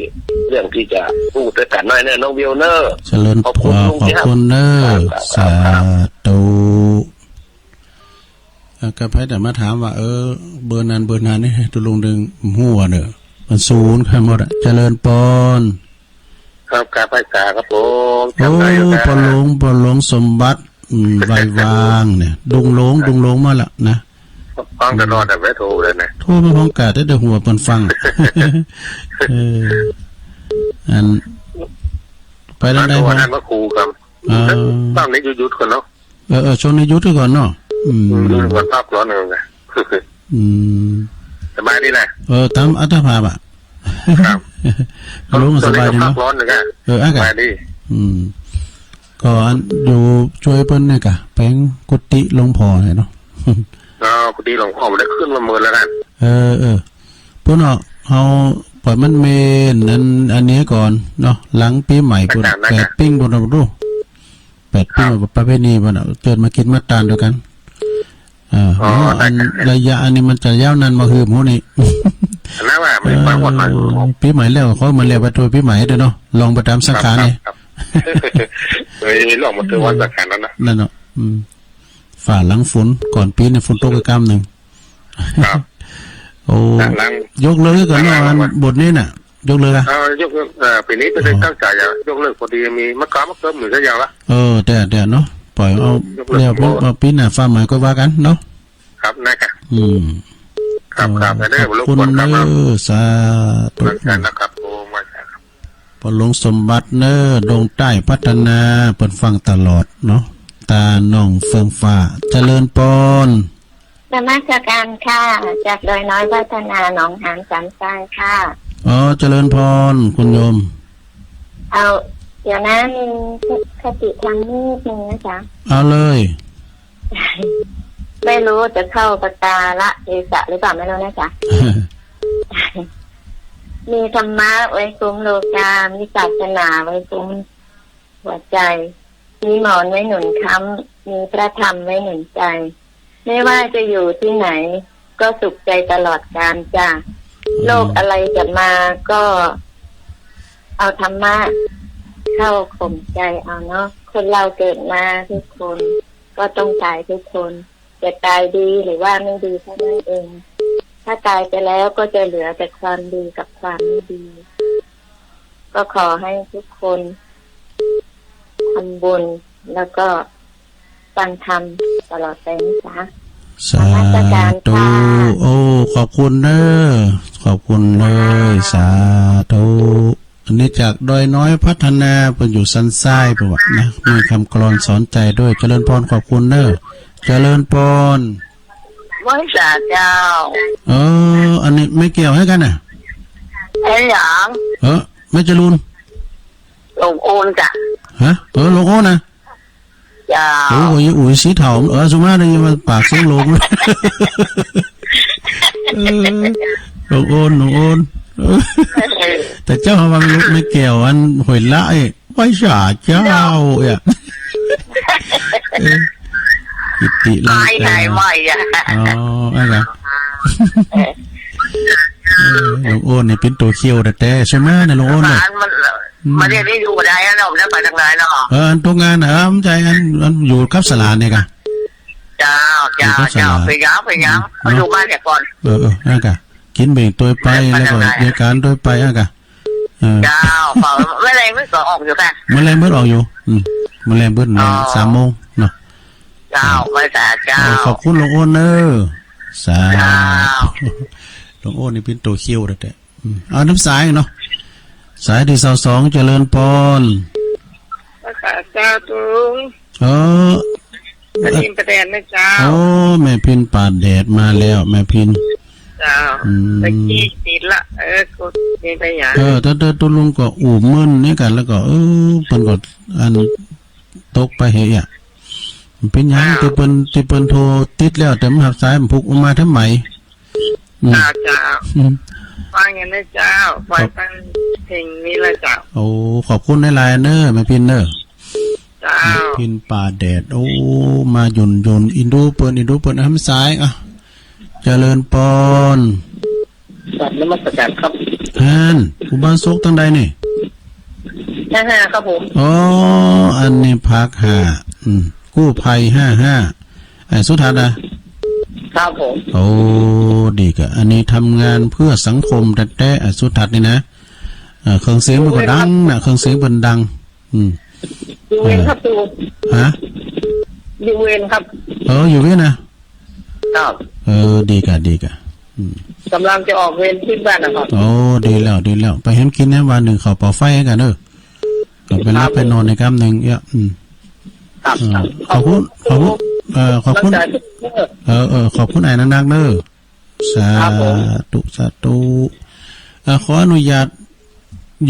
เรื่องที่จะอู้ด้วยกันน้อยเนอะน้องเบลเนอะ เจริญพรขอบคุณเนอะสาธุก็ให้แต่มาถามว่าเบอร์นั้นนี่ตุลุงดึงหัวเนอะมันศูนย์ครับหมดอะเจริญปอน ครับการไปกาครับผม โอ้ปอลงสมบัติใบวางเนี่ยดุงลงมาละนะ ฟังตลอดแต่ไม่โทรเลยนะ โทรไปพร้อมกันได้หัวเปิ้นฟังอันไปได้ วั บ่ นนั้นมาครูครับตั้งนี้ยุดคนเนาะ ช่วงนี้ยุดก่อนเนาะยุดวันภาพร้อนเลยไงสบายดีนะตามอัตภาพอ่ะครับรู้สบายดีเนาะ ร้อนเลยไงสบายดีก็อยู่ช่วยเปิ้นเนี่ยกะแปลงกุฏิหลวงพ่อเนาะกุฏิหลวงพ่อมันได้ขึ้นมาเมินแล้วกันเพิ่นเฮาปล่อยมันเมนอันนี้ก่อนเนาะหลังปีใหม่พุ่น8ปิ้งบ่รู้8ปิ้งประเภทนี้บ่น่ะเกิดมากินมาตานด้วยกันอันระยะอันนี้มันจะยาวนานมาคือหมู่นี่แล้วว่าไม่ฟังหมดเลยปีใหม่แล้วเขามันเรียกว่าตัวปีใหม่เด้อเนาะลองประจำสังขารนี่ลองมาถึงวันสังขารนั้นนะนั่นเนาะฝ่าหลังฝนก่อนปีเนี่ยฝนตกไปกำนึงครับโอ้ยกเลิกก่อนเนาะบทนี้น่ะยกเลิกอ่ะยกปีนี้จะได้ตั้งใจอ่ะยกเลิกพอดีมีมะขามมะเขือเหมือนกันอย่างละแต่เนาะปล่อยเอาแล้วปีหน้าฟ้าใหม่ก็ว่ากันเนาะครับนะครับครับได้ขอบคุณเนอสาธุกันนะครับโอ้มาครับพอลงสมบัติเนอดงใต้พัฒนาเปิดฟังตลอดเนาะตาหน่องเฟืองฟ้าเจริญปอนนมัสการค่ะจากดอยน้อยพัฒนาหนองหานสันทรายค่ะเจริญพรคุณโยมเดี๋ยวนะมีคติทางนิดนึงนะจ๊ะเอาเลย ไม่รู้จะเข้าปตาละเอสะหรือเปล่าไม่รู้นะจ๊ะ มีธรรมะไว้คุ้มโลกามีศาสนาไว้คุ้มหัวใจมีหมอนไว้หนุนค้ำมีพระธรรมไว้หนุนใจไม่ว่าจะอยู่ที่ไหนก็สุขใจตลอดกาลจ้ะโลกอะไรจะมาก็เอาธรรมะเข้าข่มใจเอาเนาะคนเราเกิดมาทุกคนก็ต้องตายทุกคนจะตายดีหรือว่าไม่ดีเท่านั้นเองถ้าตายไปแล้วก็จะเหลือแต่ความดีกับความไม่ดีก็ขอให้ทุกคนทำบุญแล้วก็ฟังธรรมตลอดไปนะจ๊ะสาธุโอ้ขอบคุณเนอขอบคุณเลยสาธุอันนี้จากดอยน้อยพัฒนาเป็นอยู่สันทรายประวัตินะมีคำกลอนสอนใจด้วยเจริญพรขอบคุณเนอเจริญพรไม่สาเจ้าอันนี้ไม่เกี่ยวให้กันน่ะไอ้หยังไม่จรูนลงโอนจ้ะฮะลงโอนนะจ้าโอ้ยอุ้ยสีเถาสุมาได้ยินมาปากเสียงลงลงโอนแต่เจ้าวังลุกไม่เกี่ยวอันหวยละไว้สาเจ้ากิติลังกาไม่อะไรลงโอนนี่เป็นตัวเคียวแต่ใช่ไหมเนี่ยลงโอนเนี่ยมาเรียนนี่อยู่มาได้แล้วได้ไปทางไหนเนาะตัวงานมันใจอันอยู่กับสลาเนี่ยกันเจ้าไปย้ำมาดูบ้านเนี่ยก่อนนั่นกันกินเบ่งตัวไปแล้วก็ในการตัวไปนั่นกันเจ้าแมลงเบิดออกอยู่ค่ะแมลงเบิดออกอยู่แมลงเบิดใน3 โมงเนาะเจ้าไม่สาเจ้าขอบคุณหลวงโอนเนอสาหลวงโอนนี่เป็นตัวเคี้ยวแต่เอาน้ำสายเนาะสายที่22เจริญพรภาษาเจ้าตุงแม่พินประแดดนะเจ้าแม่พินป่าแดดมาแล้วแม่พินเจ้าตะกี้ติดละกดเป็นไปอย่างตัวลุงก็อู่มึนนี่กันแล้วก็เพิ่นก็อันตกไปเหี้ยเป็นยังที่เปิ้นโทรติดแล้วแต่มันหักสายมันพุกมาทำไมเจ้าฟังอย่างนี้เจ้าฟังเพลงนี้ละเจ้าโอ้ขอบคุณในไลน์เนอร์แม่พินเนอร์เจ้าพินป่าแดดโอ้มาหยุ่นอินดูเปิ้นทำสายเจริญปอนสัตว์นมัสการครับอุบาสกตั้งใดนี่55ครับผมอันนี้พัก5กู้ภัย55สุทัศน์ครับผมดีกะอันนี้ทำงานเพื่อสังคมแต่สุทัศน์นี่นะเครื่องเสียงมันก็ดังนะเครื่องเสียงมันดังอยู่เวรครับตูอยู่เวรครับอยู่เวรนะครับดีกะกำลังจะออกเวรที่บ้านนะครับดีแล้วไปเห็นกินวันหนึ่งเขาเป่าไฟให้กันก็ไปรับไปนอนในค่ำหนึ่งขอบคุณขอบคุณไอ้นักสาธุขออนุญาต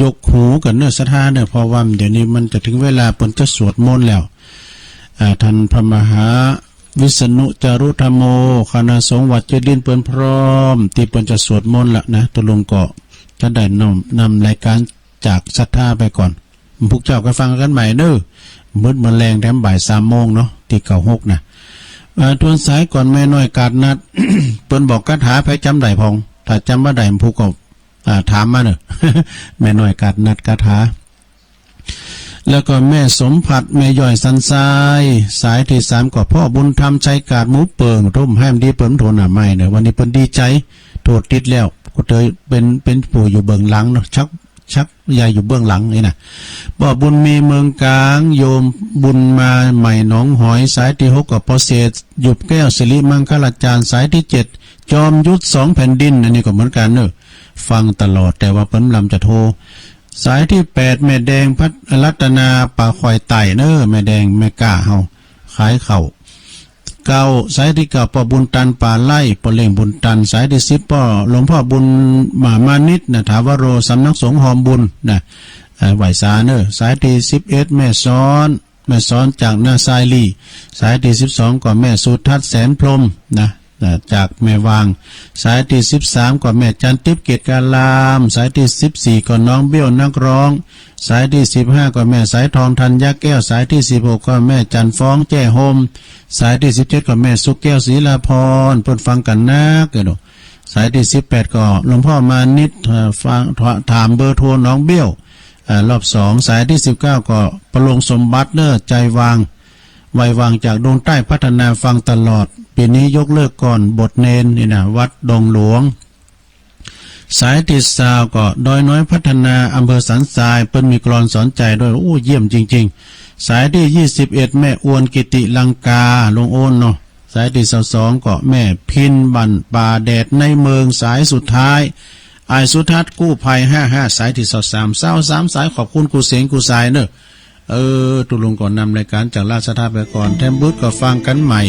ยกหูกันสถานเพราะว่าเดี๋ยวนี้มันจะถึงเวลาเปิ่นจะสวดมนต์แล้วท่านพระมหาวิษณุจารุธรรมโมคณะสงฆ์วัดเจดินเปิ้นพร้อมที่เปิ้นจะสวดมนต์ละนะตัวลงเกาะจะได้นำรายการจากศรัทธาไปก่อนพวกเจ้าก็ฟังกันใหม่มืดแรงแถมบ่าย3 โมงเนาะที่96นะทวนสายก่อนแม่น้อยกาดนัด เปิ้นบอกคาถาไผจำได้พองถ้าจำบ่ได้ผู้ก็ถามมาแม่น้อยกาดนัดคาถาแล้วก็แม่สมผัดแม่ย่อยสันทรายสายที่3ก็พ่อบุญธรรมชัยกาดหมูเปิงร่มแห้มดีเปิ้นโทนใหม่วันนี้เปิ้นดีใจโทษติดแล้วก็เลยเป็นผู้อยู่เบื้องหลังเนาะชักยายอยู่เบื้องหลังนี่นะบ่บุญมีเมืองกลางโยมบุญมาใหม่หนองหอยสายที่6กับพอเศษหยุบแก้วสิริมังคลาจารย์สายที่7จอมยุทธ2 แผ่นดินอันนี้ก็เหมือนกันฟังตลอดแต่ว่าเปิ้นลำจะโทรสายที่8แม่แดงพัฒรัตนาป่าควายไต่แม่แดงแม่กล้าเฮาขายเข่า9สายที่9ป่อบุญตันป่าไล่ป่อเล่งบุญตันสายที่10ป่อหลวงพ่อบุญมานิดถาวโรสำนักสงฆ์หอมบุญไหวสาสายที่11แม่ซ้อนจากหน้าทรายลีสายที่12ก็แม่สุทัศน์แสนพรหม จากแม่วางสายที่13ก็แม่จันทิพย์เกตกาลามสายที่14ก็น้องเบี้ยวนักร้องสายที่15ก็แม่สายทองธัญญาแก้วสายที่16ก็แม่จันฟ้องแจ้โฮมสายที่17ก็แม่สุกแก้วศรีลาพรเพิ่นฟังกันนักเด้อสายที่18ก็หลวงพ่อมานิดฟังถามเบอร์โทรน้องเบี้ยวรอบ2สายที่19ก็ประลงสมบัติเด้อใจวางไว้วางจากดงใต้พัฒนาฟังตลอดปีนี้ยกเลิกก่อนบทเนนนี่นะวัดดงหลวงสายที่20ก็ดอยน้อยพัฒนาอำเภอสันทรายเปิ้นมีกลอนสอนใจด้วยโอ้เยี่ยมจริงๆสายที่21แม่อวนกิติลังกาลงโอนเนาะสายที่22ก็แม่พินบันป่าแดดในเมืองสายสุดท้ายไอสุทัศน์กู้ภัย55สายที่23สายขอบคุณกูเสียงกูสายเนอะตุลุงก่อนนำรายการจากราชทัพไปก่อนแทมบุตรก็ฟังกันใหม่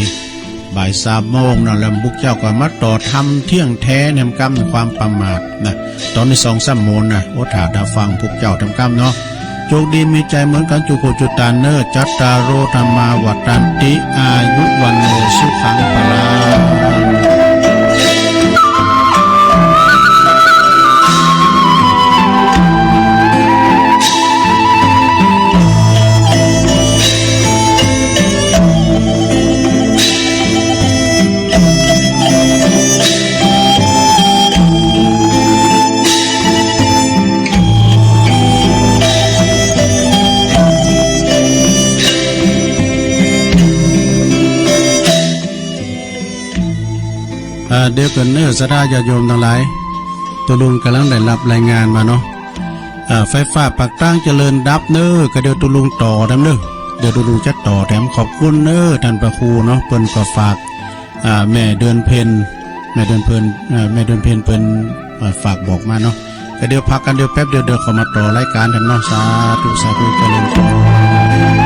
บ่าย3 โมงนะแล้วบุกเจ้าก็มาต่อทำเที่ยงแท้แนมกำในความประมาทนะตอนนี้2-3 โมงนะโอถาดาฟังพวกเจ้าทำกำเนาะโชคดีมีใจเหมือนกันจุโคจุตานเนอจัตตารโรธรรมาวัตันติอายุวันโนสุขังพลังเดี๋ยวกันเนอสดาญาโยมทั้งหลายตัวลุงกำลังได้รับรายงานมาเนาะไฟฟ้าปากตั้งเจริญดับเนอก็เดี๋ยวตัวลุงต่อแถมเนอเดี๋ยวตัวลุงจะต่อแถมขอบคุณเนอท่านประครูเนาะเปิ้นก็ฝากแม่เดือนเพ็ญเปิ้นฝากบอกมาเนาะก็เดี๋ยวพักกันเดี๋ยวแป๊บเดี๋ยวเข้ามาต่อรายการแถมเนาะสาธุเจริญพร